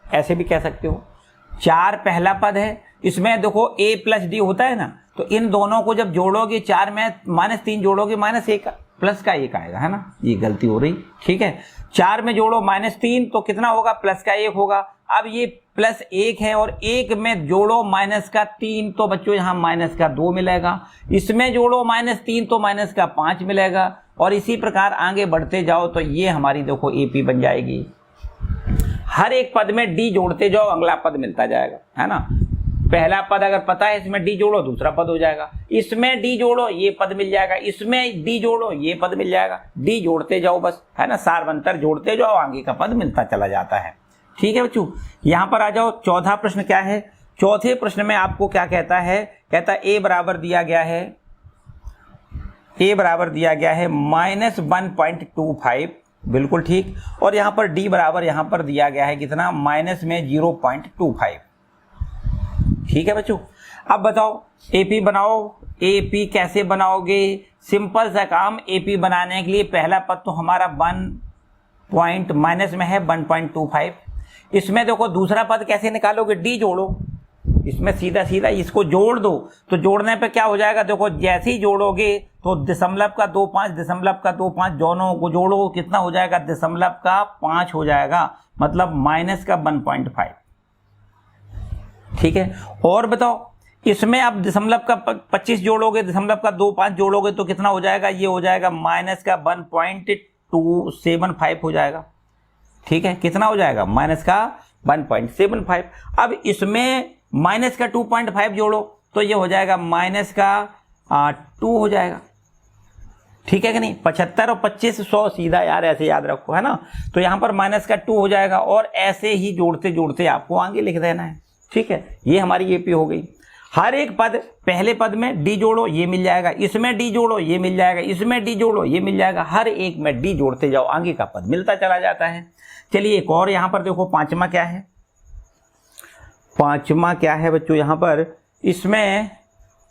ऐसे भी कह सकते हो। 4 पहला पद है, इसमें देखो A प्लस D होता है ना, तो इन दोनों को जब जोड़ोगे 4 में -3 जोड़ोगे -1 प्लस का 1 आएगा, है ना, ये गलती हो रही। ठीक है, 4 में जोड़ो -3 तो कितना होगा, प्लस का 1 होगा। अब ये +1 है और 1 में जोड़ो -3 तो बच्चों यहाँ -2 मिलेगा। इसमें जोड़ो -3 तो -5 मिलेगा, और इसी प्रकार आगे बढ़ते जाओ तो ये हमारी देखो AP बन जाएगी। हर एक पद में D जोड़ते जाओ, अगला पद मिलता जाएगा, है ना। पहला पद अगर पता है इसमें D जोड़ो, दूसरा पद हो जाएगा। इसमें D जोड़ो, ये पद मिल जाएगा। इसमें D जोड़ो, ये पद मिल जाएगा। D जोड़ते जाओ बस, है ना, सार्वंतर जोड़ते जाओ, आगे का पद मिलता चला जाता है। ठीक है बच्चों, यहाँ पर आ जाओ। चौथा प्रश्न क्या है। चौथे प्रश्न में आपको क्या कहता है, कहता है A बराबर दिया गया है, A बराबर दिया गया है -1.25, बिल्कुल ठीक। और यहाँ पर D बराबर यहाँ पर दिया गया है कितना, -0.25। ठीक है बच्चों, अब बताओ AP बनाओ। AP कैसे बनाओगे, सिंपल सा काम। AP बनाने के लिए पहला पद तो हमारा 1 माइनस में है 1.25। इसमें देखो दूसरा पद कैसे निकालोगे, D जोड़ो, इसमें सीधा सीधा इसको जोड़ दो। तो जोड़ने पे क्या हो जाएगा, देखो जैसे ही जोड़ोगे तो दशमलव का 2.5 दोनों को जोड़ो, कितना हो जाएगा, 0.5 हो जाएगा, मतलब -1.5। ठीक है, और बताओ इसमें आप 0.25 जोड़ोगे, 0.25 जोड़ोगे तो कितना हो जाएगा, ये हो जाएगा -1.275 हो जाएगा। ठीक है, कितना हो जाएगा, -1.75। अब इसमें -2.5 जोड़ो तो ये हो जाएगा -2 हो जाएगा। ठीक है कि नहीं, 75 और 25 100 सीधा यार ऐसे याद रखो, है ना। तो यहाँ पर -2 हो जाएगा, और ऐसे ही जोड़ते जोड़ते आपको आगे लिख देना है। ठीक है, ये हमारी AP हो गई। हर एक पद, पहले पद में D जोड़ो, ये मिल जाएगा। इसमें D जोड़ो, ये मिल जाएगा। इसमें D जोड़ो, ये मिल जाएगा। हर एक में D जोड़ते जाओ, आगे का पद मिलता चला जाता है। चलिए एक और यहाँ पर देखो, पांचवा क्या है। पांचवा क्या है बच्चों, यहाँ पर इसमें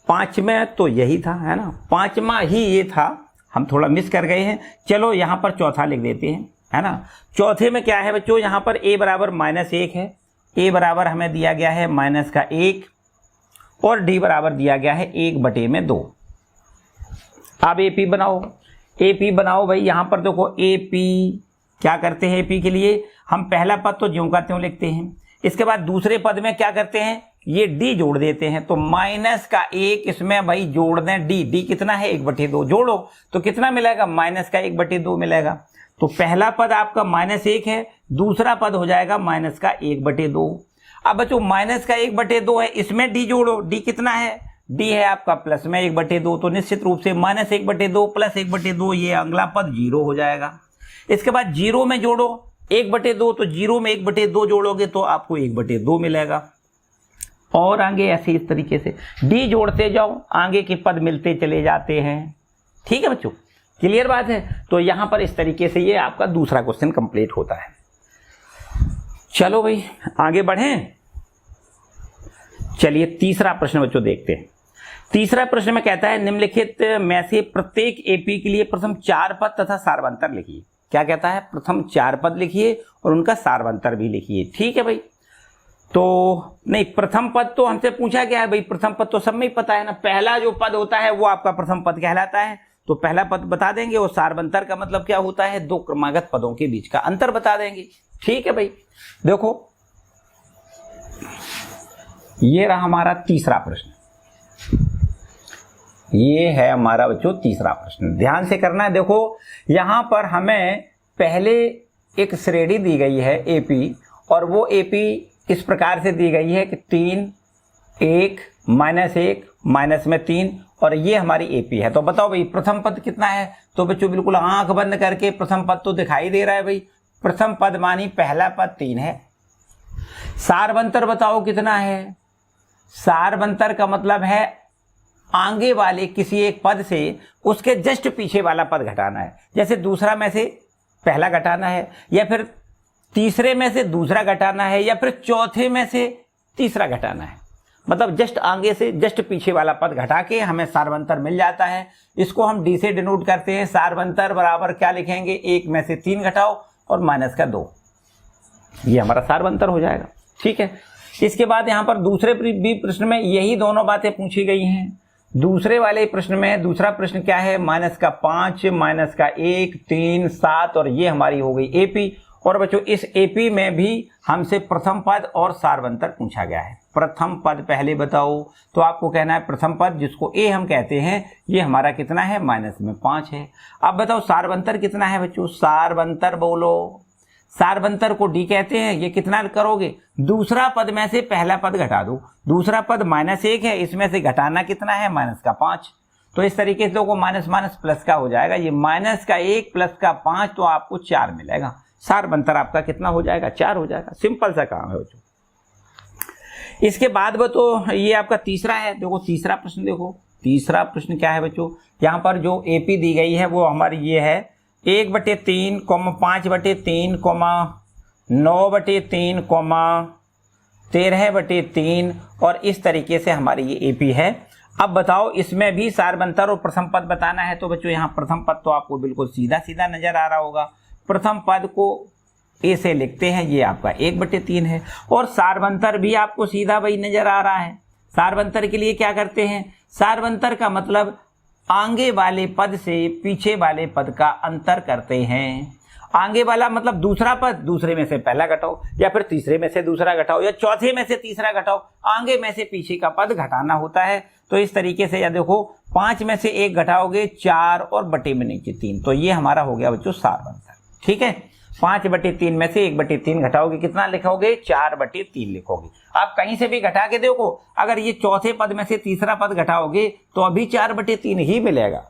पांचवें तो यही था, है ना, पांचवा ही ये था, हम थोड़ा मिस कर गए हैं। चलो यहाँ पर चौथा लिख देते हैं, है ना। चौथे में क्या है बच्चों, यहाँ पर A बराबर -1 है। A बराबर हमें दिया गया है -1, और D बराबर दिया गया है 1/2। अब AP बनाओ। AP बनाओ भाई, यहाँ पर देखो AP क्या करते हैं, AP के लिए हम पहला पद तो ज्यों का त्यों लिखते हैं। इसके बाद दूसरे पद में क्या करते हैं, ये डी जोड़ देते हैं, तो माइनस का 1 इसमें भाई जोड़ दें डी, डी कितना है 1/2, जोड़ो तो कितना मिलेगा माइनस का 1/2 मिलेगा। तो पहला पद आपका -1 है, दूसरा पद हो जाएगा माइनस का 1/2। अब बच्चों माइनस का 1/2 है, इसमें डी जोड़ो, डी कितना है, डी है आपका प्लस में 1/2, तो निश्चित रूप से -1/2 प्लस 1/2 ये अगला पद 0 हो जाएगा। इसके बाद 0 में जोड़ो 1/2, तो 0 में 1/2 जोड़ोगे तो आपको 1/2 मिलेगा। और आगे ऐसे इस तरीके से डी जोड़ते जाओ, आगे के पद मिलते चले जाते हैं। ठीक है बच्चों, क्लियर बात है। तो यहां पर इस तरीके से ये आपका दूसरा क्वेश्चन कंप्लीट होता है। चलो भाई आगे बढ़ें। चलिए तीसरा प्रश्न बच्चों देखते हैं। तीसरा प्रश्न में कहता है निम्नलिखित में से प्रत्येक एपी के लिए प्रथम 4 पद तथा सारवंतर लिखिए। क्या कहता है, प्रथम 4 पद लिखिए और उनका सारवंतर भी लिखिए। ठीक है भाई, तो नहीं प्रथम पद तो हमसे पूछा गया है भाई, प्रथम पद तो सब में ही पता है ना, पहला जो पद होता है वो आपका प्रथम पद कहलाता है, तो पहला पद बता देंगे। और सारवंतर का मतलब क्या होता है, 2 क्रमागत पदों के बीच का अंतर बता देंगे। ठीक है भाई, देखो ये रहा हमारा तीसरा प्रश्न, ये है हमारा बच्चों तीसरा प्रश्न। ध्यान से करना है। देखो यहां पर हमें पहले एक श्रेणी दी गई है एपी, और वो एपी इस प्रकार से दी गई है कि 3, 1, -1, माइनस में 3, और ये हमारी एपी है। तो बताओ भाई प्रथम पद कितना है, तो बच्चों बिल्कुल आंख बंद करके प्रथम पद तो दिखाई दे रहा है भाई, प्रथम पद मानी पहला पद 3 है। सारवंतर बताओ कितना है, सारवंतर का मतलब है आगे वाले किसी एक पद से उसके जस्ट पीछे वाला पद घटाना है। जैसे दूसरा में से पहला घटाना है, या फिर तीसरे में से दूसरा घटाना है, या फिर चौथे में से तीसरा घटाना है। मतलब जस्ट आगे से जस्ट पीछे वाला पद घटा के हमें सारवंतर मिल जाता है। इसको हम डी से डिनोट करते हैं। सारवंतर बराबर क्या लिखेंगे, 1 में से 3 घटाओ और माइनस का 2, ये हमारा सारवंतर हो जाएगा। ठीक है, इसके बाद यहाँ पर दूसरे भी प्रश्न में यही दोनों बातें पूछी गई हैं। दूसरे वाले प्रश्न में दूसरा प्रश्न क्या है, -5, -1, 3, 7, और ये हमारी हो गई एपी। और बच्चों इस एपी में भी हमसे प्रथम पद और सारवंतर पूछा गया है। प्रथम पद पहले बताओ, तो आपको कहना है प्रथम पद जिसको ए हम कहते हैं, ये हमारा कितना है, -5 है। अब बताओ सारवंतर कितना है बच्चों, सारवंतर बोलो। सारवंतर को डी कहते हैं। ये कितना करोगे, दूसरा पद में से पहला पद घटा दो। दूसरा पद -1 है, इसमें से घटाना कितना है, -5। तो इस तरीके से देखो माइनस माइनस प्लस का हो जाएगा, ये -1 प्लस का 5, तो आपको 4 मिलेगा। सारवंतर आपका कितना हो जाएगा, 4 हो जाएगा। सिंपल सा काम है बच्चों। इसके बाद तो ये आपका तीसरा है। देखो तीसरा प्रश्न, देखो तीसरा प्रश्न क्या है बच्चों, यहाँ पर जो एपी दी गई है वो हमारी ये है 1/3, 5/3, 9/3, 13/3, और इस तरीके से हमारी ये एपी है। अब बताओ इसमें भी सारवंतर और प्रथम पद बताना है। तो बच्चों यहाँ प्रथम पद तो आपको बिल्कुल सीधा सीधा नजर आ रहा होगा। प्रथम पद को ए से लिखते हैं, ये आपका 1/3 है, और सारवंतर भी आपको सीधा वही नजर आ रहा है। सारवंतर के लिए क्या करते हैं, सारवंतर का मतलब आगे वाले पद से पीछे वाले पद का अंतर करते हैं। आगे वाला मतलब दूसरा पद, दूसरे में से पहला घटाओ, या फिर तीसरे में से दूसरा घटाओ, या चौथे में से तीसरा घटाओ, आगे में से पीछे का पद घटाना होता है। तो इस तरीके से या देखो 5 में से 1 घटाओगे 4, और बटे में नीचे 3, तो ये हमारा हो गया बच्चों सारवंतर। ठीक है, 5/3 में से 1/3 घटाओगे, कितना लिखोगे, 4/3 लिखोगे। आप कहीं से भी घटा के देखो, अगर ये चौथे पद में से तीसरा पद घटाओगे तो अभी 4/3 ही मिलेगा।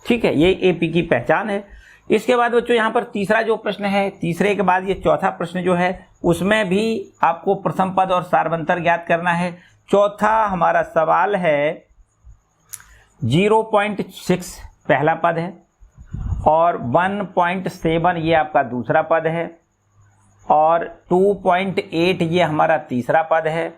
ठीक है, ये एपी की पहचान है। इसके बाद बच्चों यहाँ पर तीसरा जो प्रश्न है, तीसरे के बाद ये चौथा प्रश्न जो है, उसमें भी आपको प्रथम पद और सारवंतर ज्ञात करना है। चौथा हमारा सवाल है 0.6 पहला पद है, और 1.7 ये आपका दूसरा पद है, और 2.8 ये हमारा तीसरा पद है,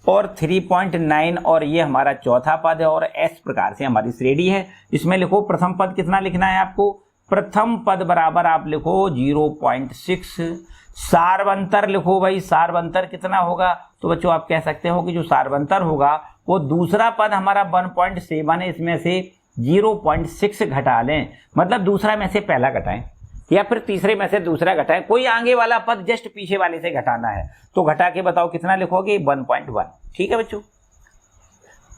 और 3.9 और ये हमारा चौथा पद है, और इस प्रकार से हमारी श्रेणी है। इसमें लिखो प्रथम पद कितना लिखना है आपको, प्रथम पद बराबर आप लिखो 0.6। सारवंतर लिखो भाई, सारवंतर कितना होगा, तो बच्चों आप कह सकते हो कि जो सारवंतर होगा वो दूसरा पद हमारा 1.7 है, इसमें से 0.6 घटा लें, मतलब दूसरा में से पहला घटाएं, या फिर तीसरे में से दूसरा घटाएं, कोई आगे वाला पद जस्ट पीछे वाले से घटाना है। तो घटा के बताओ कितना लिखोगे, 1.1। ठीक है बच्चों।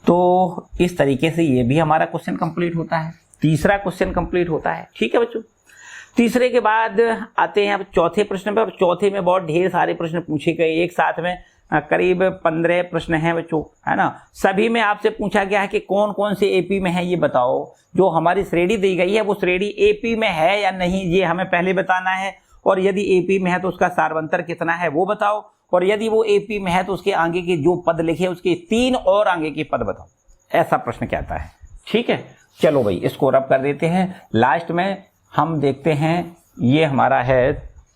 तो इस तरीके से ये भी हमारा क्वेश्चन कंप्लीट होता है, तीसरा क्वेश्चन कंप्लीट होता है। ठीक है बच्चों। तीसरे के बाद आते हैं अब चौथे प्रश्न पर। चौथे में बहुत ढेर सारे प्रश्न पूछे गए, एक साथ में करीब 15 प्रश्न हैं बच्चों, है ना। सभी में आपसे पूछा गया है कि कौन कौन से एपी में है ये बताओ। जो हमारी श्रेणी दी गई है वो श्रेणी एपी में है या नहीं ये हमें पहले बताना है, और यदि एपी में है तो उसका सार्वंतर कितना है वो बताओ, और यदि वो एपी में है तो उसके आगे के जो पद लिखे उसके 3 और आगे के पद बताओ। ऐसा प्रश्न कहता है। ठीक है, चलो भाई इसको रब कर देते हैं। लास्ट में हम देखते हैं, ये हमारा है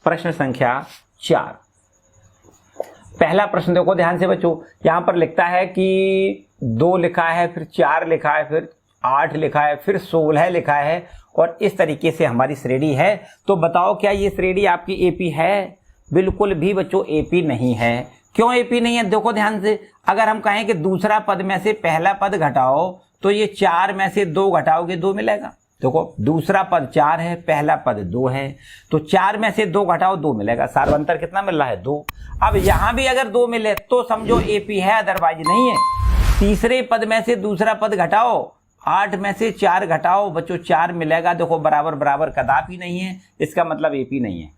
प्रश्न संख्या 4। पहला प्रश्न देखो ध्यान से बच्चों, यहां पर लिखता है कि 2 लिखा है, फिर 4 लिखा है, फिर 8 लिखा है, फिर 16 लिखा है, और इस तरीके से हमारी श्रेणी है। तो बताओ क्या ये श्रेणी आपकी एपी है? बिल्कुल भी बच्चों एपी नहीं है। क्यों एपी नहीं है? देखो ध्यान से, अगर हम कहें कि दूसरा पद में से पहला पद घटाओ तो ये 4 में से 2 घटाओगे 2 मिलेगा। देखो दूसरा पद 4 है, पहला पद 2 है, तो 4 में से 2 घटाओ 2 मिलेगा। सार्वंतर कितना मिल रहा है? 2। अब यहां भी अगर 2 मिले तो समझो एपी है, अदरवाइज नहीं है। तीसरे पद में से दूसरा पद घटाओ, 8 में से 4 घटाओ बच्चों 4 मिलेगा। देखो बराबर बराबर कदापि नहीं है, इसका मतलब एपी नहीं है।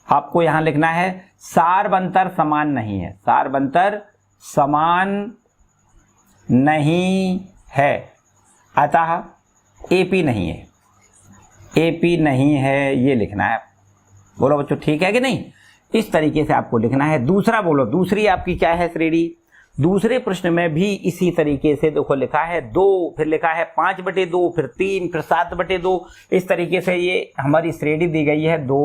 आपको यहां लिखना है सार्वंतर समान नहीं है, सार्वंतर समान नहीं है, अतः एपी नहीं है, एपी नहीं है ये लिखना है। बोलो बच्चों ठीक है कि नहीं? इस तरीके से आपको लिखना है। दूसरा बोलो, दूसरी आपकी क्या है श्रेणी? दूसरे प्रश्न में भी इसी तरीके से देखो लिखा है 2, फिर लिखा है 5/2, फिर 3, फिर 7/2। इस तरीके से ये हमारी श्रेणी दी गई है 2,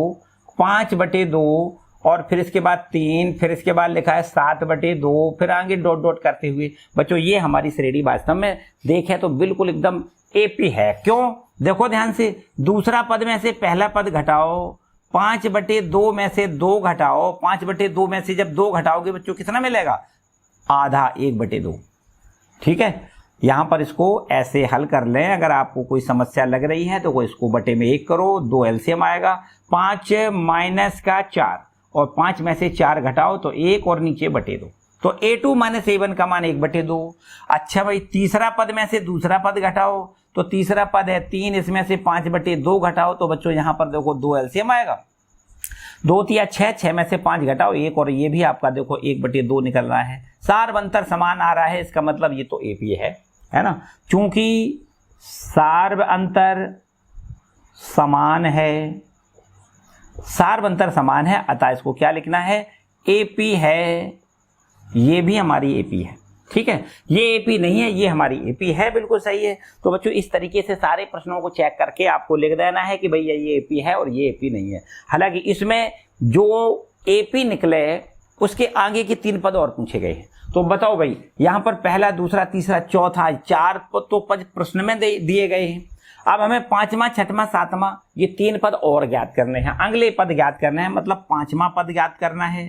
5/2, और फिर इसके बाद 3, फिर इसके बाद लिखा है 7/2, फिर आगे डॉट डॉट करते हुए। बच्चों ये हमारी श्रेणी वास्तव में देखें तो बिल्कुल एकदम एपी है। क्यों? देखो ध्यान से, दूसरा पद में से पहला पद घटाओ, 5/2 में से 2 घटाओ, 5/2 में से जब 2 घटाओगे बच्चों कितना मिलेगा? आधा, 1/2। ठीक है, यहां पर इसको ऐसे हल कर लें। अगर आपको कोई समस्या लग रही है तो इसको बटे में 1 करो, 2 एलसीएम आएगा, 5 माइनस का 4, और 5 में से 4 घटाओ तो 1, और नीचे बटे 2, तो A2 माइनस A1 का मान 1/2। अच्छा भाई, तीसरा पद में से दूसरा पद घटाओ, तो तीसरा पद है 3, इसमें से 5/2 घटाओ तो बच्चों यहां पर देखो 2 एलसीएम आएगा, 2 3 6, 6 में से 5 घटाओ 1, और ये भी आपका देखो 1/2 निकल रहा है। सार्वंतर समान आ रहा है, इसका मतलब ये तो एपी है ना। चूंकि सार्वंतर समान है, सार्वंतर समान है, अतः इसको क्या लिखना है? एपी है। ये भी हमारी एपी है। ठीक है, ये एपी नहीं है, ये हमारी एपी है, बिल्कुल सही है। तो बच्चों इस तरीके से सारे प्रश्नों को चेक करके आपको लिख देना है कि भैया ये एपी है और ये एपी नहीं है। हालांकि इसमें जो एपी निकले उसके आगे के 3 पद और पूछे गए हैं। तो बताओ भाई, यहां पर पहला, दूसरा, तीसरा, चौथा, 4 पद तो प्रश्न में दिए गए हैं। अब हमें 5वां, 6वां, 7वां ये 3 पद और ज्ञात करने हैं, अगले पद ज्ञात करने हैं, मतलब 5वां पद ज्ञात करना है।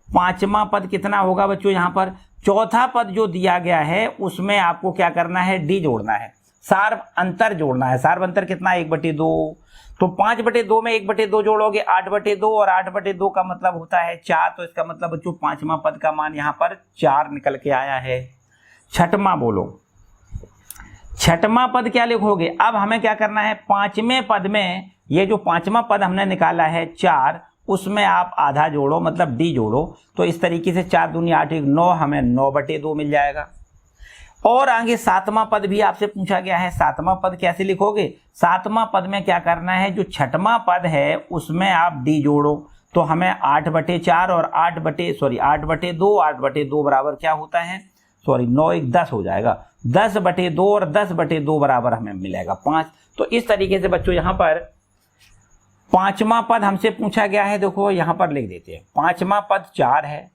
5वां पद कितना होगा बच्चों? यहाँ पर चौथा पद जो दिया गया है उसमें आपको क्या करना है? डी जोड़ना है, सार्वंतर जोड़ना है। सार्वंतर कितना? 1/2। तो 5/2 में 1/2 जोड़ोगे 8/2, और 8/2 का मतलब होता है 4, तो इसका मतलब बच्चों 5वां पद का मान यहाँ पर 4 निकल के आया है। 6वां बोलो, 6वां पद क्या लिखोगे? अब हमें क्या करना है? 5वें पद में ये जो 5वां पद हमने निकाला है 4, उसमें आप आधा जोड़ो, मतलब डी जोड़ो, तो इस तरीके से 4 दूनी 8 1 9, हमें 9/2 मिल जाएगा। और आगे 7वां पद भी आपसे पूछा गया है, 7वां पद कैसे लिखोगे? 7वां पद में क्या करना है? जो 6वां पद है उसमें आप डी जोड़ो, तो हमें 8/4 और 8/2, 8/2 बराबर क्या होता है? 9 1 10 हो जाएगा, 10/2 और 10/2 बराबर हमें मिलेगा 5। तो इस तरीके से बच्चों यहाँ पर 5वां पद हमसे पूछा गया है, देखो यहाँ पर लिख देते हैं। 5वां पद 4 है,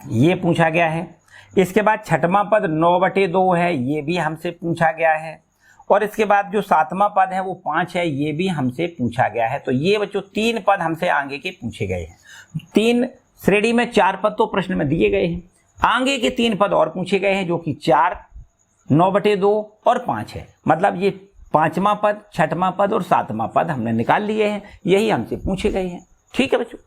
ये पूछा गया है। इसके बाद 6वां पद 9/2 है, ये भी हमसे पूछा गया है। और इसके बाद जो 7वां पद है वो 5 है, ये भी हमसे पूछा गया है। तो ये बच्चों 3 पद हमसे आगे के पूछे गए हैं। 3 श्रेणी में 4 पद तो प्रश्न में दिए गए हैं, आगे के 3 पद और पूछे गए हैं, जो कि 4, 9/2 और 5 है। मतलब ये 5वां पद, 6वां पद और 7वां पद हमने निकाल लिए हैं, यही हमसे पूछे गए हैं। ठीक है बच्चों,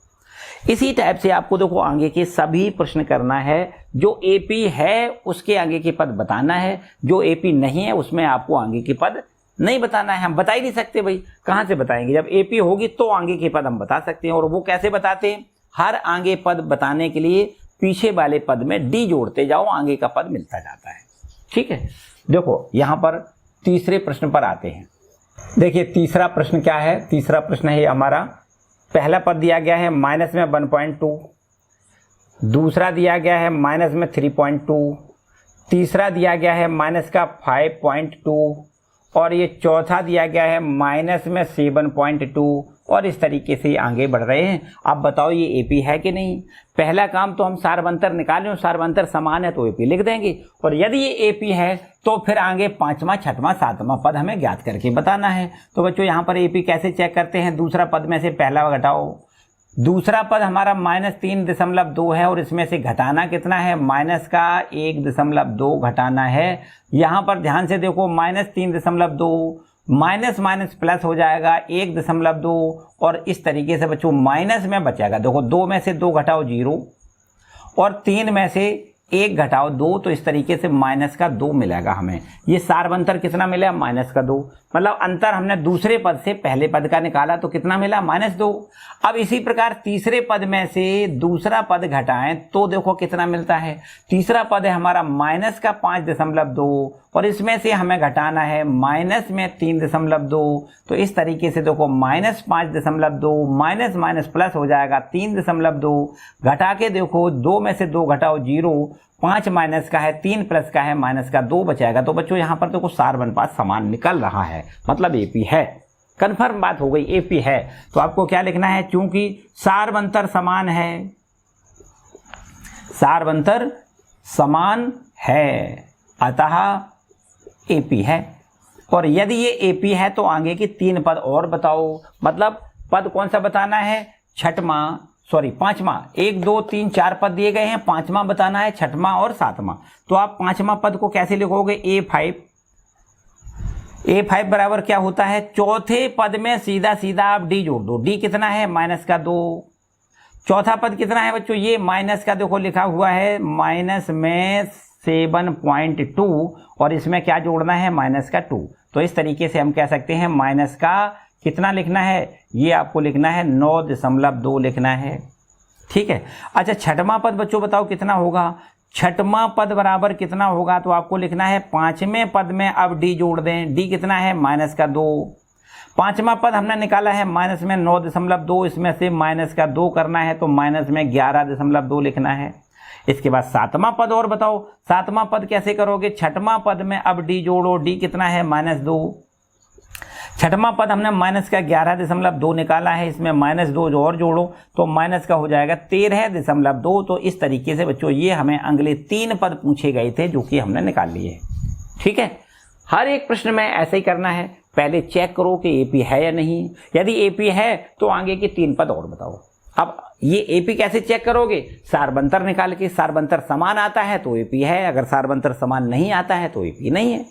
इसी टाइप से आपको देखो आगे के सभी प्रश्न करना है। जो एपी है उसके आगे के पद बताना है, जो एपी नहीं है उसमें आपको आगे के पद नहीं बताना है। हम बता ही नहीं सकते भाई, कहाँ से बताएंगे? जब एपी होगी तो आगे के पद हम बता सकते हैं। और वो कैसे बताते हैं? हर आगे पद बताने के लिए पीछे वाले पद में डी जोड़ते जाओ, आगे का पद मिलता जाता है। ठीक है, देखो यहाँ पर तीसरे प्रश्न पर आते हैं। देखिए तीसरा प्रश्न क्या है? तीसरा प्रश्न है हमारा, पहला पद दिया गया है माइनस में 1.2, दूसरा दिया गया है माइनस में 3.2, तीसरा दिया गया है माइनस का 5.2 और ये चौथा दिया गया है माइनस में 7.2 और इस तरीके से आगे बढ़ रहे हैं। अब बताओ ये एपी है कि नहीं? पहला काम तो हम सार्वंतर निकालें, सार्वंतर समान है तो एपी लिख देंगे, और यदि ये एपी है तो फिर आगे पांचवा, छठवां, सातवां पद हमें ज्ञात करके बताना है। तो बच्चों यहाँ पर एपी कैसे चेक करते हैं? दूसरा पद में से पहला घटाओ, दूसरा पद हमारा -3.2 है और इसमें से घटाना कितना है? माइनस का 1.2 घटाना है। यहाँ पर ध्यान से देखो, -3.2 माइनस माइनस प्लस हो जाएगा 1.2 और इस तरीके से बच्चों माइनस में बचेगा। देखो 2 में से 2 घटाओ 0 और 3 में से 1 घटाओ 2, तो इस तरीके से माइनस का 2 मिलेगा हमें। ये सार्वंतर कितना मिला? माइनस का 2। मतलब अंतर हमने दूसरे पद से पहले पद का निकाला तो कितना मिला? -2। अब इसी प्रकार तीसरे पद में से दूसरा पद घटाएं तो देखो कितना मिलता है। तीसरा पद है हमारा माइनस का 5.2 और इसमें से हमें घटाना है माइनस में 3.2, तो इस तरीके से देखो -5.2 माइनस माइनस प्लस हो जाएगा 3.2, घटा के देखो 2 में से 2 घटाओ 0, 5 माइनस का है, 3 प्लस का है, माइनस का 2 बचेगा। तो बच्चों यहाँ पर देखो सार्वनुपात समान निकल रहा है, मतलब एपी है। कन्फर्म बात हो गई, एपी है। तो आपको क्या लिखना है? चूंकि सार्वंतर समान है, सार्वंतर समान है अतः एपी है। और यदि ये एपी है तो आगे की 3 पद और बताओ। मतलब पद कौन सा बताना है? पांचवा। 1 2 3 4 पद दिए गए हैं, पांचवा बताना है, छठवां और सातवां। तो आप पांचवा पद को कैसे लिखोगे? A5 बराबर क्या होता है? चौथे पद में सीधा सीधा आप डी जोड़ दो। डी कितना है? -2। चौथा पद कितना है बच्चों? ये माइनस का देखो लिखा हुआ है, माइनस में 7.2 और इसमें क्या जोड़ना है? -2। तो इस तरीके से हम कह सकते हैं माइनस का कितना लिखना है? ये आपको लिखना है 9.2 लिखना है। ठीक है। अच्छा छठवां पद बच्चों बताओ कितना होगा? छठवां पद बराबर कितना होगा? तो आपको लिखना है पांचवें पद में अब डी जोड़ दें। डी कितना है? -2। पांचवा पद हमने निकाला है माइनस में 9.2, इसमें से माइनस का 2 करना है तो माइनस में 11.2 लिखना है। इसके बाद सातवां पद और बताओ, सातवां पद कैसे करोगे? छठवां पद में अब डी जोड़ो। डी कितना है? -2। छठवां पद हमने माइनस का 11.2 निकाला है, इसमें -2 और जोड़ो तो माइनस का हो जाएगा 13.2। तो इस तरीके से बच्चों ये हमें अगले 3 पद पूछे गए थे जो कि हमने निकाल लिए। ठीक है, हर एक प्रश्न में ऐसे ही करना है। पहले चेक करो कि एपी है या नहीं। यदि एपी है तो आगे के 3 पद और बताओ। अब ये एपी कैसे चेक करोगे? सार्वंतर निकाल के। सार्वंतर समान आता है तो एपी है, अगर सार्वंतर समान नहीं आता है तो एपी नहीं है।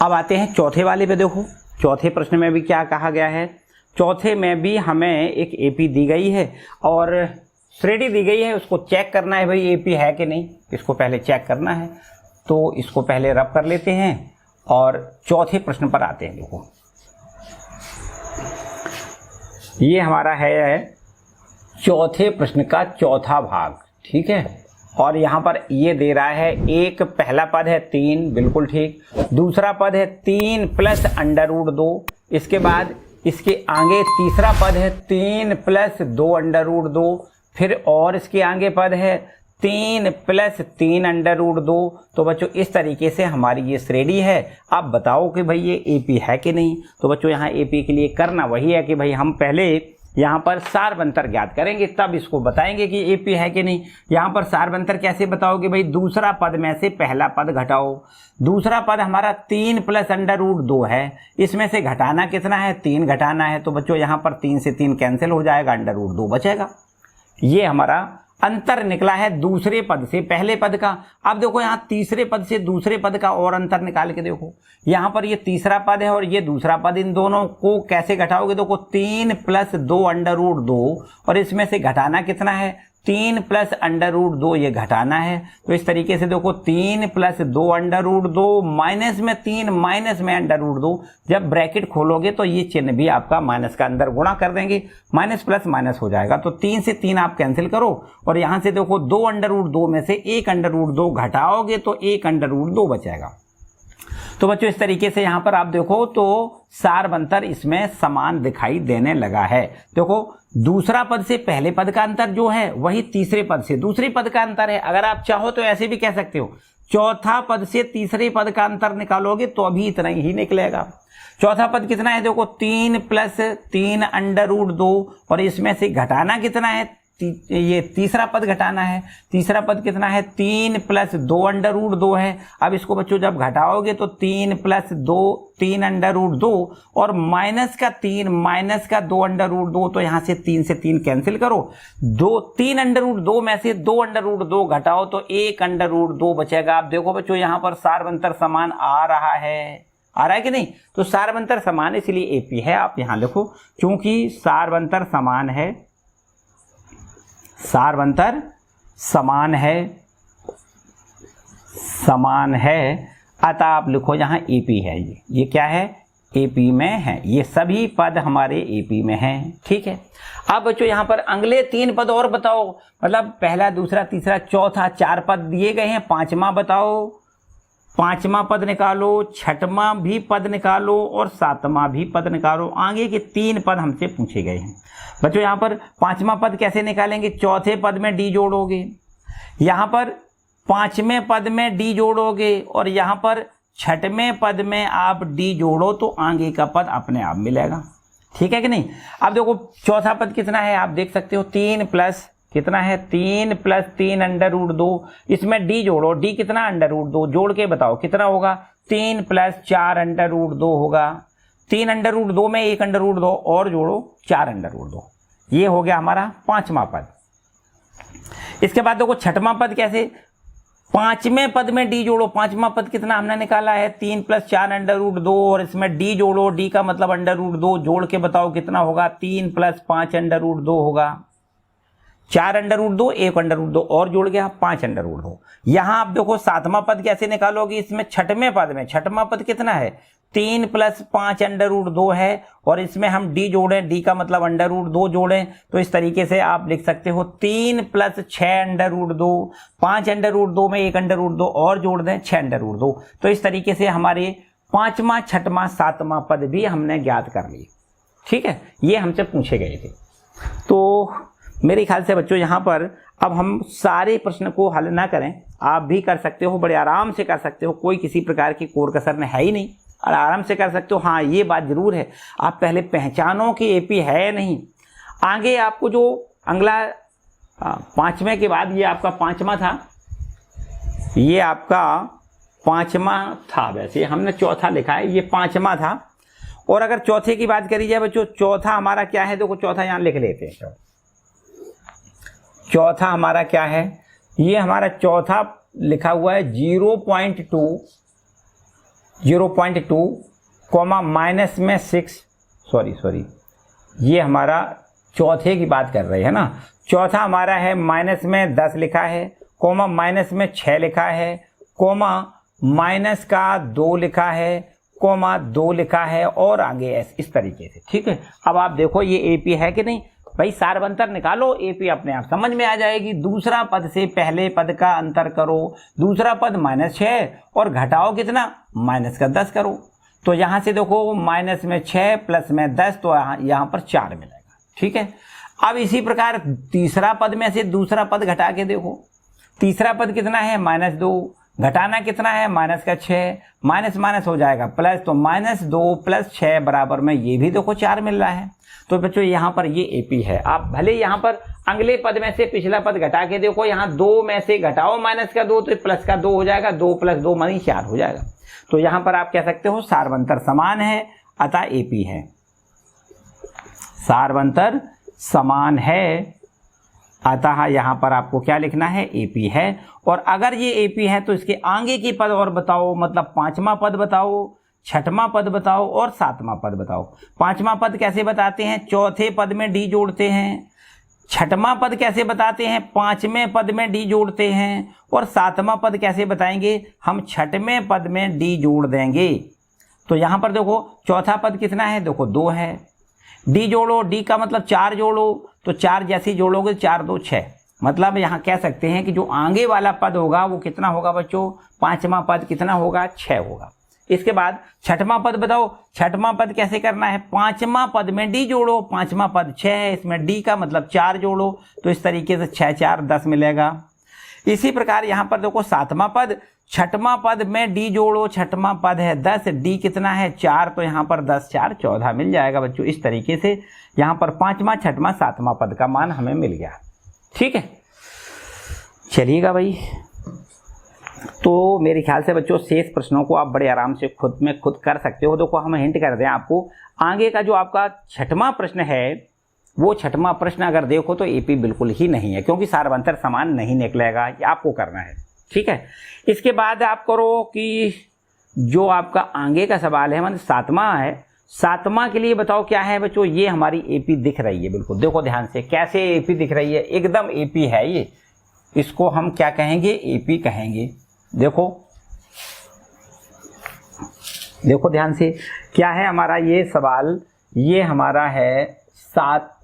अब आते हैं चौथे वाले पे। देखो चौथे प्रश्न में भी क्या कहा गया है? चौथे में भी हमें एक एपी दी गई है और श्रेणी दी गई है, उसको चेक करना है भाई एपी है कि नहीं। इसको पहले चेक करना है तो इसको पहले रब कर लेते हैं और चौथे प्रश्न पर आते हैं। देखो ये हमारा है चौथे प्रश्न का चौथा भाग। ठीक है, और यहाँ पर ये दे रहा है एक पहला पद है 3, बिल्कुल ठीक। दूसरा पद है 3 प्लस √2। इसके बाद इसके आगे तीसरा पद है 3 प्लस 2 √2। फिर और इसके आगे पद है 3 प्लस 3 √2। तो बच्चों इस तरीके से हमारी ये श्रेणी है। अब बताओ कि भाई ये एपी है कि नहीं। तो बच्चों यहाँ एपी के लिए करना वही है कि भाई हम पहले यहाँ पर सार्वंतर ज्ञात करेंगे तब इसको बताएंगे कि एपी है कि नहीं। यहाँ पर सार्वंतर कैसे बताओगे भाई? दूसरा पद में से पहला पद घटाओ। दूसरा पद हमारा 3 प्लस √2 है, इसमें से घटाना कितना है? 3 घटाना है। तो बच्चों यहाँ पर 3 से 3 कैंसिल हो जाएगा, √2 बचेगा। ये हमारा अंतर निकला है दूसरे पद से पहले पद का। अब देखो यहाँ तीसरे पद से दूसरे पद का और अंतर निकाल के देखो, यहाँ पर ये तीसरा पद है और ये दूसरा पद, इन दोनों को कैसे घटाओगे? देखो 3 + 2 √2 और इसमें से घटाना कितना है? 3 + √2 ये घटाना है। तो इस तरीके से देखो 3 + 2 √2 माइनस में 3 माइनस में √2, जब ब्रैकेट खोलोगे तो ये चिन्ह भी आपका माइनस का अंदर गुणा कर देंगे, माइनस प्लस माइनस हो जाएगा। तो 3 से 3 आप कैंसिल करो और यहाँ से देखो 2 √2 में से 1 √2 घटाओगे तो 1 √2 बचेगा। तो बच्चों इस तरीके से यहाँ पर आप देखो तो सारवंतर इसमें समान दिखाई देने लगा है। देखो दूसरा पद से पहले पद का अंतर जो है वही तीसरे पद से दूसरे पद का अंतर है। अगर आप चाहो तो ऐसे भी कह सकते हो, चौथा पद से तीसरे पद का अंतर निकालोगे तो अभी इतना ही निकलेगा। चौथा पद कितना है? देखो 3 + 3 √2 और इसमें से घटाना कितना है? ये तीसरा पद घटाना है। तीसरा पद कितना है? 3 + 2 √2 है। अब इसको बच्चों जब घटाओगे तो 3 + 2 3 √2 और माइनस का 3 माइनस का 2 √2, तो यहाँ से 3 से 3 कैंसिल करो। 3 √2 में से 2 √2 घटाओ तो 1 √2 बचेगा। आप देखो बच्चों यहाँ पर सारवंतर समान आ रहा है कि नहीं? तो सारवंतर समान इसलिए एपी है। आप यहाँ लिखो, क्योंकि सारवंतर समान है, सारवंतर समान है, अतः आप लिखो यहाँ एपी है। ये क्या है? एपी में है। ये सभी पद हमारे एपी में हैं। ठीक है। अब बच्चों यहाँ पर अगले 3 पद और बताओ, मतलब पहला दूसरा तीसरा चौथा 4 पद दिए गए हैं, पांचवा बताओ। पांचवा पद निकालो, छठवां भी पद निकालो और सातवां भी पद निकालो। आगे के 3 पद हमसे पूछे गए हैं। बच्चों यहाँ पर पांचवा पद कैसे निकालेंगे? चौथे पद में डी जोड़ोगे, यहाँ पर पांचवें पद में डी जोड़ोगे और यहाँ पर छठवें पद में आप डी जोड़ो तो आगे का पद अपने आप मिलेगा। ठीक है कि नहीं? अब देखो चौथा पद कितना है आप देख सकते हो, 3 + कितना है? 3 + 3 √2, इसमें डी जोड़ो, डी कितना? √2, जोड़ के बताओ कितना होगा? 3 + 4 √2 होगा। 3 √2 में 1 √2 और जोड़ो 4 √2, ये हो गया हमारा पांचवा पद। इसके बाद देखो छठवां पद कैसे? पांचवें पद में डी जोड़ो, पांचवा पद कितना हमने निकाला है? 3 + 4 √2 और इसमें डी जोड़ो, डी का मतलब √2, जोड़ के बताओ कितना होगा? 3 + 5 √2 होगा। 4 √2 1 √2 और जोड़ गया 5 √2। यहां आप देखो सातवां पद कैसे निकालोगे? इसमें छठवें पद में छठवां पद कितना है? 3 + 5 √2 है और इसमें हम डी जोड़ें, डी का मतलब √2 जोड़ें, तो इस तरीके से आप लिख सकते हो 3 + 6 √2, 5 √2 में 1 √2 और जोड़ दें 6 √2। तो इस तरीके से हमारे पांचवा छठवां सातवां पद भी हमने ज्ञात कर लिए। ठीक है, ये हमसे पूछे गए थे। तो मेरे ख्याल से बच्चों यहाँ पर अब हम सारे प्रश्न को हल ना करें, आप भी कर सकते हो, बड़े आराम से कर सकते हो, कोई किसी प्रकार की कोर कसर में है ही नहीं और आराम से कर सकते हो। हाँ ये बात जरूर है, आप पहले पहचानो कि एपी है या नहीं। आगे आपको जो अगला पांचवें के बाद ये आपका पांचवा था, ये आपका पांचवा था, वैसे हमने चौथा लिखा है, ये पांचवा था। और अगर चौथे की बात करी जाए बच्चों, चौथा हमारा क्या है? देखो चौथा यहाँ लिख लेते हैं। चौथा हमारा क्या है? ये हमारा चौथा लिखा हुआ है 0.2 कॉमा माइनस में 6, सॉरी ये हमारा चौथे की बात कर रहे हैं ना। चौथा हमारा है माइनस में 10 लिखा है, कॉमा माइनस में 6 लिखा है, कॉमा माइनस का 2 लिखा है, कॉमा 2 लिखा है और आगे इस तरीके से। ठीक है, अब आप देखो ये एपी है कि नहीं? भाई सारवंतर निकालो, एपी अपने आप समझ में आ जाएगी। दूसरा पद से पहले पद का अंतर करो, दूसरा पद -6 और घटाओ कितना? -10 करो। तो यहां से देखो माइनस में 6 प्लस में 10, तो यहां पर 4 मिलेगा। ठीक है, अब इसी प्रकार तीसरा पद में से दूसरा पद घटा के देखो, तीसरा पद कितना है? -2, घटाना कितना है? -6, माइनस हो जाएगा प्लस, तो -2 + 6 बराबर में ये भी देखो 4 मिल रहा है। तो बच्चों यहाँ पर ये एपी है। आप भले यहाँ पर अगले पद में से पिछला पद घटा के देखो, यहाँ 2 में से घटाओ -2 तो प्लस का 2 हो जाएगा, 2 + 2 मानी 4 हो जाएगा। तो यहाँ पर आप कह सकते हो सारवंतर समान है, अतः एपी है। सारवंतर समान है अतः यहाँ पर आपको क्या लिखना है, एपी है। और अगर ये एपी है तो इसके आगे की पद और बताओ, मतलब पांचवा पद बताओ, छठवां पद बताओ और सातवां पद बताओ। पांचवा पद कैसे बताते हैं, चौथे पद में डी जोड़ते हैं। छठवां पद कैसे बताते हैं, पांचवें पद में डी जोड़ते हैं। और सातवां पद कैसे बताएंगे, हम छठवें पद में डी जोड़ देंगे। तो यहाँ पर देखो चौथा पद कितना है, देखो 2 है, डी जोड़ो, डी का मतलब 4 जोड़ो, तो 4 जैसे जोड़ोगे 4 2 6, मतलब यहाँ कह सकते हैं कि जो आगे वाला पद होगा वो कितना होगा बच्चों, पांचवा पद कितना होगा, 6 होगा। इसके बाद छठवां पद बताओ, छठवां पद कैसे करना है, पांचवा पद में डी जोड़ो, पांचवा पद 6 है, इसमें डी का मतलब 4 जोड़ो, तो इस तरीके से 6 4 10 मिलेगा। इसी प्रकार यहाँ पर देखो सातवां पद, छठवां पद में डी जोड़ो, छठवां पद है 10, डी कितना है 4, तो यहाँ पर 10 4 14 मिल जाएगा बच्चों। इस तरीके से यहाँ पर पांचवा, छठवां, सातवां पद का मान हमें मिल गया। ठीक है, चलिएगा भाई। तो मेरे ख्याल से बच्चों शेष प्रश्नों को आप बड़े आराम से खुद कर सकते हो। देखो हम हिंट कर दें आपको, आगे का जो आपका छठवां प्रश्न है, वो छठवां प्रश्न अगर देखो तो एपी बिल्कुल ही नहीं है, क्योंकि सार्वंतर समान नहीं निकलेगा, ये आपको करना है। ठीक है, इसके बाद आप करो कि जो आपका आगे का सवाल है, मतलब सातवां है, सातवां के लिए बताओ क्या है बच्चों, ये हमारी एपी दिख रही है, बिल्कुल देखो ध्यान से कैसे एपी दिख रही है, एकदम एपी है ये, इसको हम क्या कहेंगे, एपी कहेंगे। देखो देखो ध्यान से क्या है हमारा ये सवाल, ये हमारा है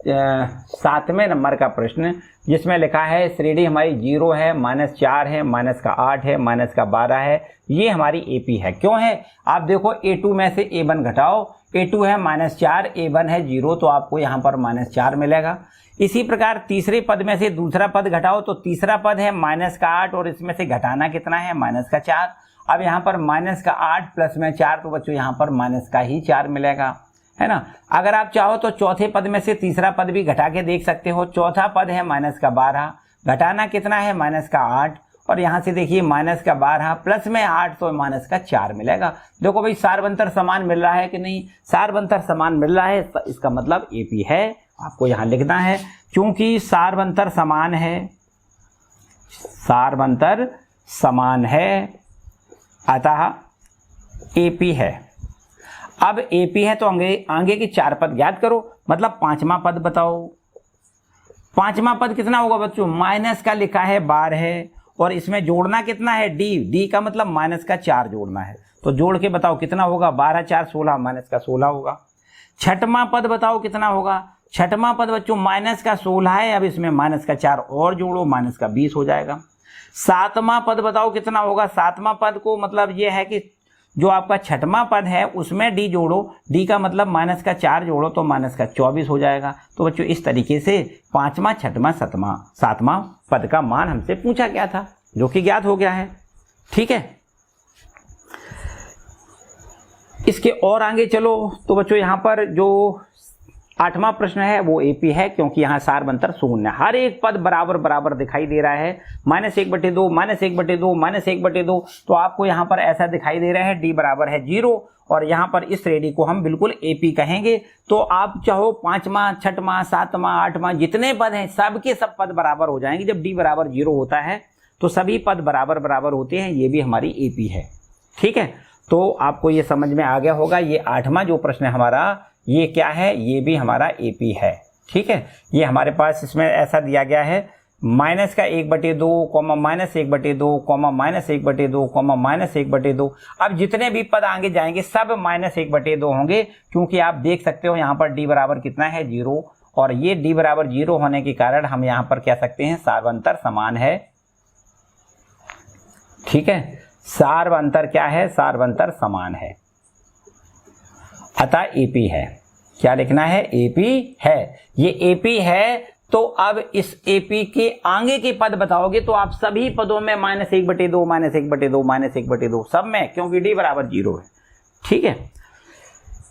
सातवें नंबर का प्रश्न, जिसमें लिखा है श्रेणी हमारी 0 है, -4 है, -8 है, -12 है, ये हमारी एपी है। क्यों है, आप देखो A2 में से A1 घटाओ, A2 है -4, A1 है 0, तो आपको यहाँ पर -4 मिलेगा। इसी प्रकार तीसरे पद में से दूसरा पद घटाओ, तो तीसरा पद है -8 और इसमें से घटाना कितना है, -4। अब यहाँ पर -8 प्लस में 4, तो बच्चों यहाँ पर -4 मिलेगा, है ना। अगर आप चाहो तो चौथे पद में से तीसरा पद भी घटा के देख सकते हो। चौथा पद है -12, घटाना कितना है, -8, और यहाँ से देखिए -12 प्लस में 8, तो -4 मिलेगा। देखो भाई सार्वंतर समान मिल रहा है कि नहीं, सार्वंतर समान मिल रहा है, इसका मतलब एपी है। आपको यहाँ लिखना है, क्योंकि सार्वंतर समान है, सार्वंतर समान है, अतः एपी है। अब एपी है तो आगे की 4 पद ज्ञात करो, मतलब पांचवा पद बताओ। पांचवा पद कितना होगा बच्चों, माइनस का लिखा है 12 है, और इसमें जोड़ना कितना है, डी का मतलब -4 जोड़ना है, तो जोड़ के बताओ कितना होगा, 12 4 16, -16 होगा। छठवां पद बताओ कितना होगा, छठवां पद बच्चों -16 है, अब इसमें -4 और जोड़ो, -20 हो जाएगा। सातवां पद बताओ कितना होगा, सातवां पद को मतलब ये है कि जो आपका छठवां पद है उसमें डी जोड़ो, डी का मतलब -4 जोड़ो, तो -24 हो जाएगा। तो बच्चों इस तरीके से पांचवा, छठवां, सातवां पद का मान हमसे पूछा गया था, जो कि ज्ञात हो गया है। ठीक है, इसके और आगे चलो तो बच्चों यहाँ पर जो 8वां प्रश्न है वो एपी है, क्योंकि यहाँ सार्वंतर शून्य, हर एक पद बराबर बराबर दिखाई दे रहा है, -1/2, -1/2, -1/2, तो आपको यहाँ पर ऐसा दिखाई दे रहा है, डी बराबर है 0, और यहाँ पर इस श्रेणी को हम बिल्कुल एपी कहेंगे। तो आप चाहो पांचवा, छठवां, सातवां, आठवां जितने पद हैं सबके सब पद बराबर हो जाएंगे। जब डी बराबर 0 होता है तो सभी पद बराबर बराबर होते हैं, ये भी हमारी एपी है। ठीक है, तो आपको ये समझ में आ गया होगा, ये 8वां जो प्रश्न है हमारा, ये क्या है, ये भी हमारा एपी है। ठीक है, ये हमारे पास इसमें ऐसा दिया गया है, -1/2, -1/2, -1/2, -1/2। अब जितने भी पद आगे जाएंगे सब -1/2 होंगे, क्योंकि आप देख सकते हो यहाँ पर डी बराबर कितना है 0, और ये डी बराबर 0 होने के कारण हम यहाँ पर कह सकते हैं सार्वंतर समान है। ठीक है, सार्वंतर क्या है, सार्वंतर समान है, अतः एपी है। क्या लिखना है, एपी है। ये एपी है, तो अब इस एपी के आगे के पद बताओगे तो आप सभी पदों में -1/2, -1/2, -1/2 सब में, क्योंकि डी बराबर 0 है। ठीक है,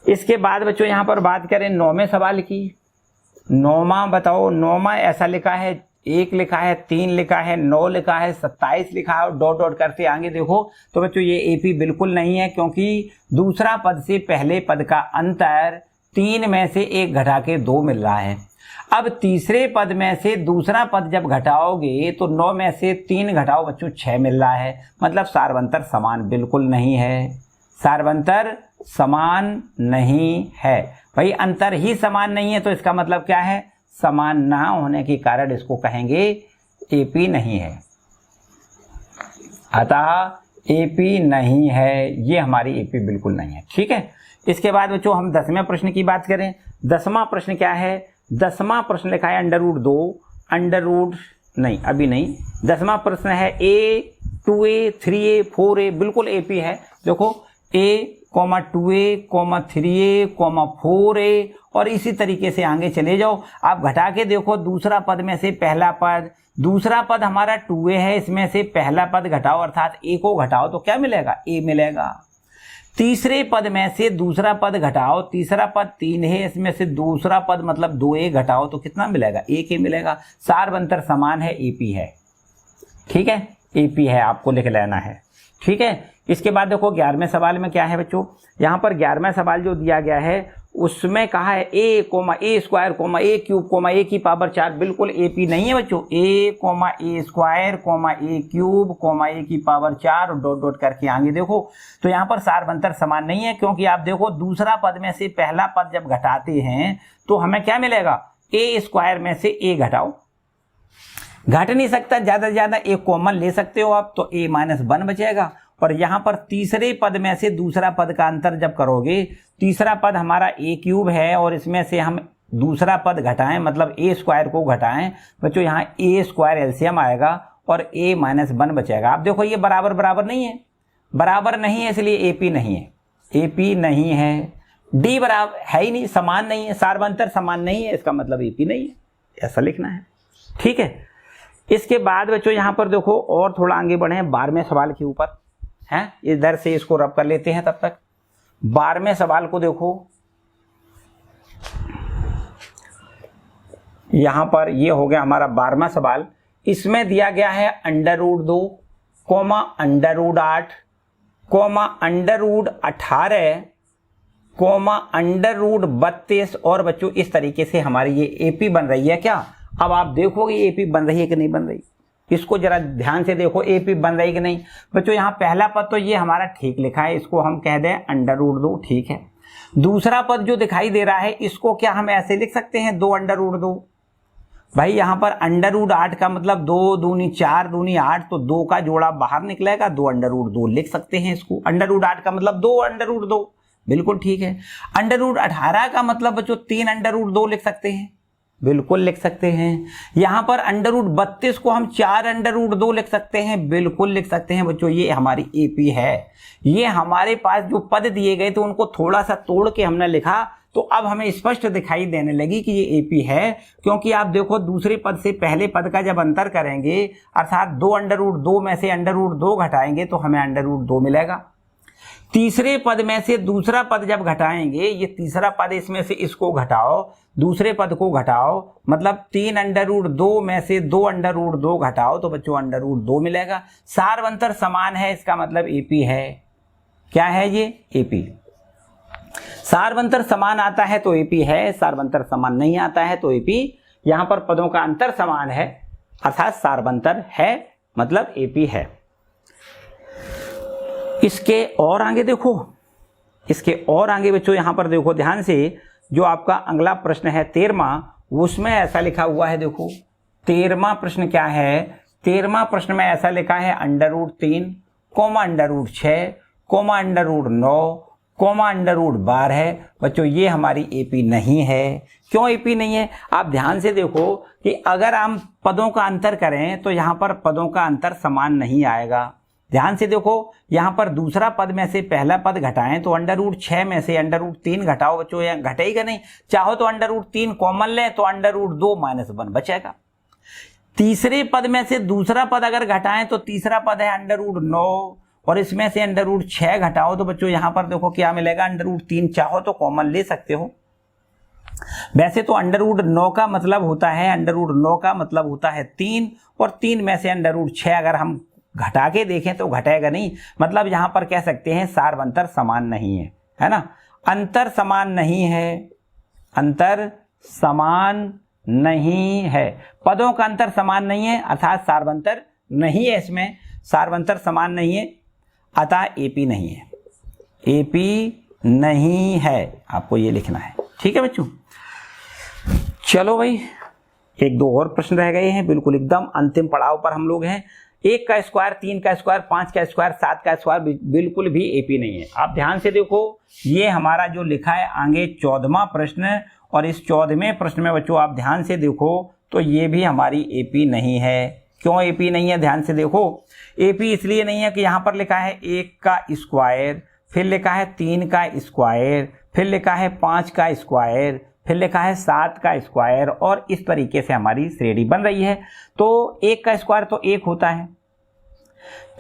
इसके बाद बच्चों यहाँ पर बात करें 9वें सवाल की। 9वां बताओ, 9वां ऐसा लिखा है, 1 लिखा है, 3 लिखा है, 9 लिखा है, 27 लिखा है, और डॉट डॉट करते आगे देखो तो बच्चों ये एपी बिल्कुल नहीं है, क्योंकि दूसरा पद से पहले पद का अंतर 3 में से 1 घटा के 2 मिल रहा है। अब तीसरे पद में से दूसरा पद जब घटाओगे तो 9 में से 3 घटाओ बच्चों 6 मिल रहा है, मतलब सारवंतर समान बिल्कुल नहीं है, सारवंतर समान नहीं है। भाई अंतर ही समान नहीं है तो इसका मतलब क्या है, समान ना होने के कारण इसको कहेंगे एपी नहीं है, अतः एपी नहीं है, ये हमारी एपी बिल्कुल नहीं है। ठीक है, इसके बाद बच्चों हम 10वें प्रश्न की बात करें। 10वां प्रश्न क्या है, 10वां प्रश्न लिखा है √2 अंडर नहीं अभी नहीं, 10वां प्रश्न है a 2a 3a 4a, बिल्कुल एपी है। देखो a, 2a, 3a, 4a और इसी तरीके से आगे चले जाओ। आप घटा के देखो दूसरा पद में से पहला पद, दूसरा पद हमारा 2a है, इसमें से पहला पद घटाओ अर्थात a को घटाओ तो क्या मिलेगा, a मिलेगा। तीसरे पद में से दूसरा पद घटाओ, तीसरा पद 3 है, इसमें से दूसरा पद मतलब 2a घटाओ तो कितना मिलेगा, 1 मिलेगा। सारवंतर समान है, एपी है। ठीक है, एपी है, आपको लिख लेना है। ठीक है, इसके बाद देखो 11वें सवाल में क्या है बच्चों, यहाँ पर 11वां सवाल जो दिया गया है उसमें कहा है a, a square, a cube, a की पावर 4, बिल्कुल एपी नहीं है बच्चों। a square, a cube, a की पावर 4 और डॉट डॉट करके आगे देखो तो यहाँ पर सारवंतर समान नहीं है, क्योंकि आप देखो दूसरा पद में से पहला पद जब घटाते हैं तो हमें क्या मिलेगा, a स्क्वायर में से a घटाओ, घट नहीं सकता, ज्यादा से ज्यादा एक कॉमन ले सकते हो आप, तो a -1 बचेगा। और यहाँ पर तीसरे पद में से दूसरा पद का अंतर जब करोगे, तीसरा पद हमारा a क्यूब है और इसमें से हम दूसरा पद घटाएं मतलब a स्क्वायर को घटाएं बच्चों, यहाँ a स्क्वायर एलसीएम आएगा और a -1 बचेगा। आप देखो ये बराबर बराबर नहीं है, बराबर नहीं है, इसलिए एपी नहीं है, एपी नहीं है। डी बराबर है ही नहीं, समान नहीं है, सारवंतर समान नहीं है, इसका मतलब एपी नहीं है, ऐसा लिखना है। ठीक है, इसके बाद बच्चों यहाँ पर देखो और थोड़ा आगे बढ़े 12वें सवाल के ऊपर हैं, इधर से इसको रब कर लेते हैं तब तक। 12वें सवाल को देखो, यहां पर ये हो गया हमारा 12वां सवाल। इसमें दिया गया है √2, √8, √18, √32 और बच्चों इस तरीके से हमारी ये एपी बन रही है क्या। अब आप देखोगे एपी बन रही है कि नहीं बन रही, इसको जरा ध्यान से देखो, एपी बन रही कि नहीं बच्चों। यहाँ पहला पद तो ये हमारा ठीक लिखा है, इसको हम कह दें √2, ठीक है। दूसरा पद जो दिखाई दे रहा है इसको क्या हम ऐसे लिख सकते हैं 2 √2। भाई यहाँ पर √8 का मतलब 2 दूनी 4 दूनी 8, तो 2 का जोड़ा बाहर निकलेगा, 2 √2 लिख सकते हैं इसको। √8 का मतलब 2 √2, बिल्कुल ठीक है। √18 का मतलब बच्चों 3 √2 लिख सकते हैं, बिल्कुल लिख सकते हैं। यहाँ पर √32 को हम 4 √2 लिख सकते हैं, बिल्कुल लिख सकते हैं बच्चों। ये हमारी एपी है। ये हमारे पास जो पद दिए गए तो उनको थोड़ा सा तोड़ के हमने लिखा, तो अब हमें स्पष्ट दिखाई देने लगी कि ये एपी है, क्योंकि आप देखो दूसरे पद से पहले पद का जब अंतर करेंगे अर्थात 2 √2 में से √2 घटाएंगे तो हमें √2 मिलेगा। तीसरे पद में से दूसरा पद जब घटाएंगे, ये तीसरा पद इसमें से इसको घटाओ, दूसरे पद को घटाओ, मतलब 3 √2 में से 2 √2 घटाओ तो बच्चों √2 मिलेगा। सारवंतर समान है, इसका मतलब एपी है। क्या है ये, एपी। सारवंतर समान आता है तो एपी है, सारवंतर समान नहीं आता है तो एपी। यहां पर पदों का अंतर समान है अर्थात सारवंतर है, मतलब एपी है। इसके और आगे देखो, इसके और आगे बच्चों यहां पर देखो ध्यान से, जो आपका अगला प्रश्न है 13वां, उसमें ऐसा लिखा हुआ है। देखो 13वां प्रश्न क्या है, 13वां प्रश्न में ऐसा लिखा है √3, √6, √9, √12। बच्चों ये हमारी एपी नहीं है। क्यों एपी नहीं है, आप ध्यान से देखो कि अगर हम पदों का अंतर करें तो यहां पर पदों का अंतर समान नहीं आएगा। ध्यान से देखो, यहां पर दूसरा पद में से पहला पद घटाएं तो √6 में से √3 घटाओ बच्चों, या घटेगा नहीं। चाहो तो √3 कॉमन लें तो √2 -1 बचेगा। तीसरे पद में से दूसरा पद अगर घटाएं तो तीसरा पद है √9 और इसमें से √6 घटाओ तो बच्चों यहां पर देखो क्या मिलेगा, √3 चाहो तो कॉमन ले सकते हो। वैसे तो √9 का मतलब होता है, √9 का मतलब होता है 3 और 3 में से √6 अगर हम घटा के देखें तो घटेगा नहीं, मतलब यहां पर कह सकते हैं सारवंतर समान नहीं है, है ना। अंतर समान नहीं है, अंतर समान नहीं है। पदों का अंतर समान नहीं है अर्थात सार्वंतर नहीं है, इसमें सार्वंतर समान नहीं है, अतः एपी नहीं है, एपी नहीं है, आपको ये लिखना है। ठीक है बच्चों, चलो भाई एक दो और प्रश्न रह गए हैं, बिल्कुल एकदम अंतिम पड़ाव पर हम लोग हैं। 1 का स्क्वायर, 3 का स्क्वायर, 5 का स्क्वायर, 7 का स्क्वायर बिल्कुल भी एपी नहीं है। आप ध्यान से देखो, ये हमारा जो लिखा है आगे 14वां प्रश्न, और इस 14वें प्रश्न में बच्चों आप ध्यान से देखो तो ये भी हमारी एपी नहीं है। क्यों एपी नहीं है, ध्यान से देखो। एपी इसलिए नहीं है कि यहाँ पर लिखा है 1 का स्क्वायर, फिर लिखा है 3 का स्क्वायर, फिर लिखा है 5 का स्क्वायर, फिर लिखा है 7 का स्क्वायर, और इस तरीके से हमारी श्रेणी बन रही है। तो 1 का स्क्वायर तो 1 होता है,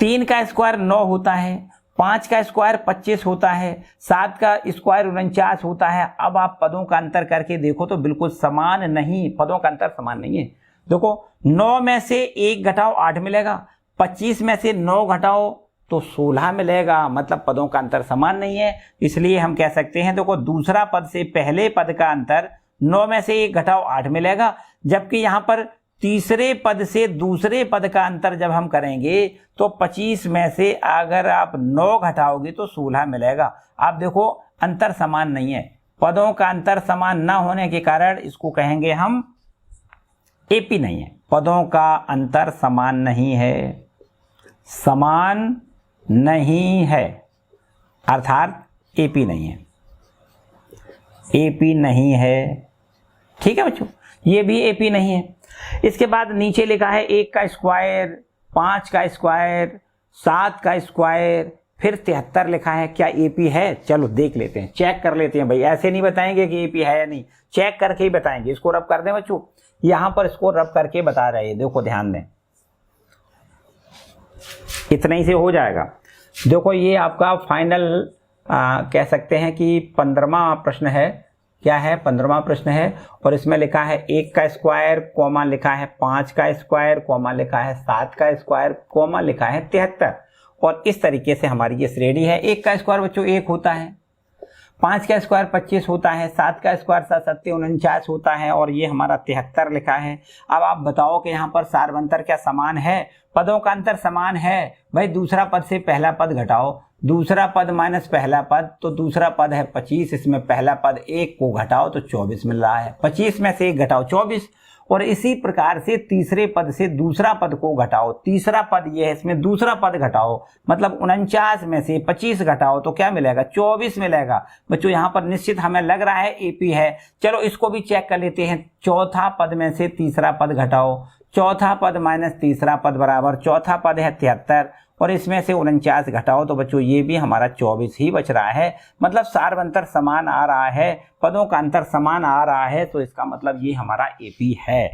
3 का स्क्वायर 9 होता है, 5 का स्क्वायर 25 होता है, 7 का स्क्वायर 49 होता है। अब आप पदों का अंतर करके देखो तो बिल्कुल समान नहीं, पदों का अंतर समान नहीं है। देखो 9 में से 1 घटाओ 8 मिलेगा, 25 में से 9 घटाओ तो 16 मिलेगा, मतलब पदों का अंतर समान नहीं है। इसलिए हम कह सकते हैं, देखो दूसरा पद से पहले पद का अंतर 9 में से 1 घटाओ 8 मिलेगा, जबकि यहाँ पर तीसरे पद से दूसरे पद का अंतर जब हम करेंगे तो 25 में से अगर आप 9 घटाओगे तो 16 मिलेगा। आप देखो अंतर समान नहीं है, पदों का अंतर समान ना होने के कारण इसको कहेंगे हम एपी नहीं है। पदों का अंतर समान नहीं है, समान नहीं है अर्थात एपी नहीं है, एपी नहीं है। ठीक है बच्चों, ये भी एपी नहीं है। इसके बाद नीचे लिखा है 1 का स्क्वायर, 5 का स्क्वायर, 7 का स्क्वायर, फिर 73 लिखा है। क्या एपी है? चलो देख लेते हैं, चेक कर लेते हैं भाई। ऐसे नहीं बताएंगे कि एपी है या नहीं, चेक करके ही बताएंगे। इसको रब कर दें बच्चों, यहां पर इसको रब करके बता रहे हैं, देखो ध्यान दें, इतना ही से हो जाएगा। देखो ये आपका फाइनल कह सकते हैं कि 15वां प्रश्न है। क्या है? 15वां प्रश्न है, और इसमें लिखा है 1 का स्क्वायर, कॉमा लिखा है 5 का स्क्वायर, कॉमा लिखा है 7 का स्क्वायर, कॉमा लिखा है 73, और इस तरीके से हमारी ये श्रेणी है। 1 का स्क्वायर बच्चों 1 होता है, 5 का स्क्वायर 25 होता है, 7 का स्क्वायर 7 7 49 होता है, और ये हमारा 73 लिखा है। अब आप बताओ कि यहाँ पर सार्वंतर क्या समान है? पदों का अंतर समान है भाई। दूसरा पद से पहला पद घटाओ, दूसरा पद माइनस पहला पद, तो दूसरा पद है 25, इसमें पहला पद 1 को घटाओ तो 24 मिल रहा है। 25 में से 1 घटाओ 24, और इसी प्रकार से तीसरे पद से दूसरा पद को घटाओ, तीसरा पद ये है, इसमें दूसरा पद घटाओ, मतलब 49 में से 25 घटाओ तो क्या मिलेगा? 24 मिलेगा। बच्चों यहाँ पर निश्चित हमें लग रहा है एपी है। चलो इसको भी चेक कर लेते हैं। चौथा पद में से तीसरा पद घटाओ, चौथा पद माइनस तीसरा पद बराबर, चौथा पद है 73, और इसमें से 49 घटाओ तो बच्चों ये भी हमारा 24 ही बच रहा है। मतलब सार्वंतर समान आ रहा है, पदों का अंतर समान आ रहा है, तो इसका मतलब ये हमारा एपी है।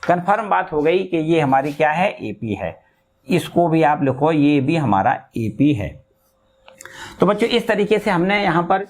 कंफर्म बात हो गई कि ये हमारी क्या है? एपी है। इसको भी आप लिखो, ये भी हमारा एपी है। तो बच्चों इस तरीके से हमने यहाँ पर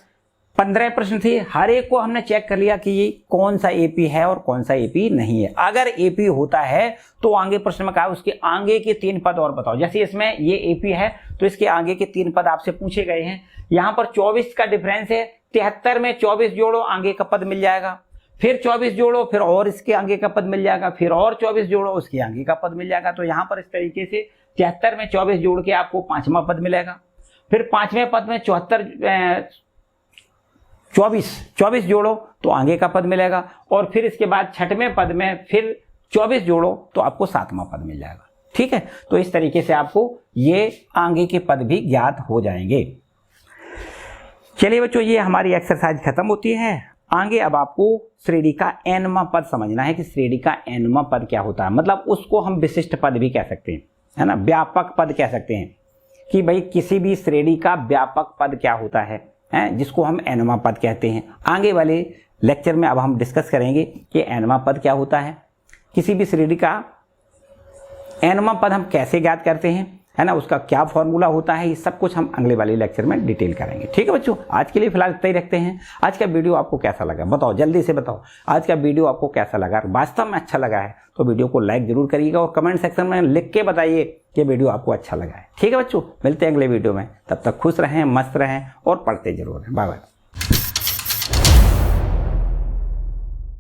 15 प्रश्न थे, हर एक को हमने चेक कर लिया कि ये कौन सा एपी है और कौन सा एपी नहीं है। अगर एपी होता है तो आगे प्रश्न में कहा उसके आगे के 3 पद और बताओ। जैसे इसमें ये एपी है तो इसके आगे के 3 पद आपसे पूछे गए हैं। यहाँ पर 24 का डिफरेंस है, 73 में 24 जोड़ो, आगे का पद मिल जाएगा, फिर 24 जोड़ो, फिर और इसके आगे का पद मिल जाएगा, फिर और 24 जोड़ो, उसके आगे का पद मिल जाएगा। तो यहाँ पर इस तरीके से 73 में 24 जोड़ के आपको 5वां पद मिलेगा, फिर 5वें पद में 24 जोड़ो तो आगे का पद मिलेगा, और फिर इसके बाद 6वें पद में फिर 24 जोड़ो तो आपको 7वां पद मिल जाएगा। ठीक है, तो इस तरीके से आपको ये आगे के पद भी ज्ञात हो जाएंगे। चलिए बच्चों, ये हमारी एक्सरसाइज खत्म होती है। आगे अब आपको श्रेणी का nवां पद समझना है कि श्रेणी का nवां पद क्या होता है। मतलब उसको हम विशिष्ट पद भी कह सकते हैं, है ना, व्यापक पद कह सकते हैं कि भाई किसी भी श्रेणी का व्यापक पद क्या होता है, जिसको हम nवां पद कहते हैं। आगे वाले लेक्चर में अब हम डिस्कस करेंगे कि nवां पद क्या होता है, किसी भी श्रेणी का nवां पद हम कैसे ज्ञात करते हैं, है ना, उसका क्या फॉर्मूला होता है, ये सब कुछ हम अगले वाले लेक्चर में डिटेल करेंगे। ठीक है बच्चों, आज के लिए फिलहाल इतना ही रखते हैं। आज का वीडियो आपको कैसा लगा बताओ, जल्दी से बताओ आज का वीडियो आपको कैसा लगा। वास्तव में अच्छा लगा है तो वीडियो को लाइक जरूर करिएगा, और कमेंट सेक्शन में लिख के बताइए कि वीडियो आपको अच्छा लगा है। ठीक है बच्चों, मिलते हैं अगले वीडियो में, तब तक खुश रहें, मस्त रहें और पढ़ते जरूर रहें। Bye bye.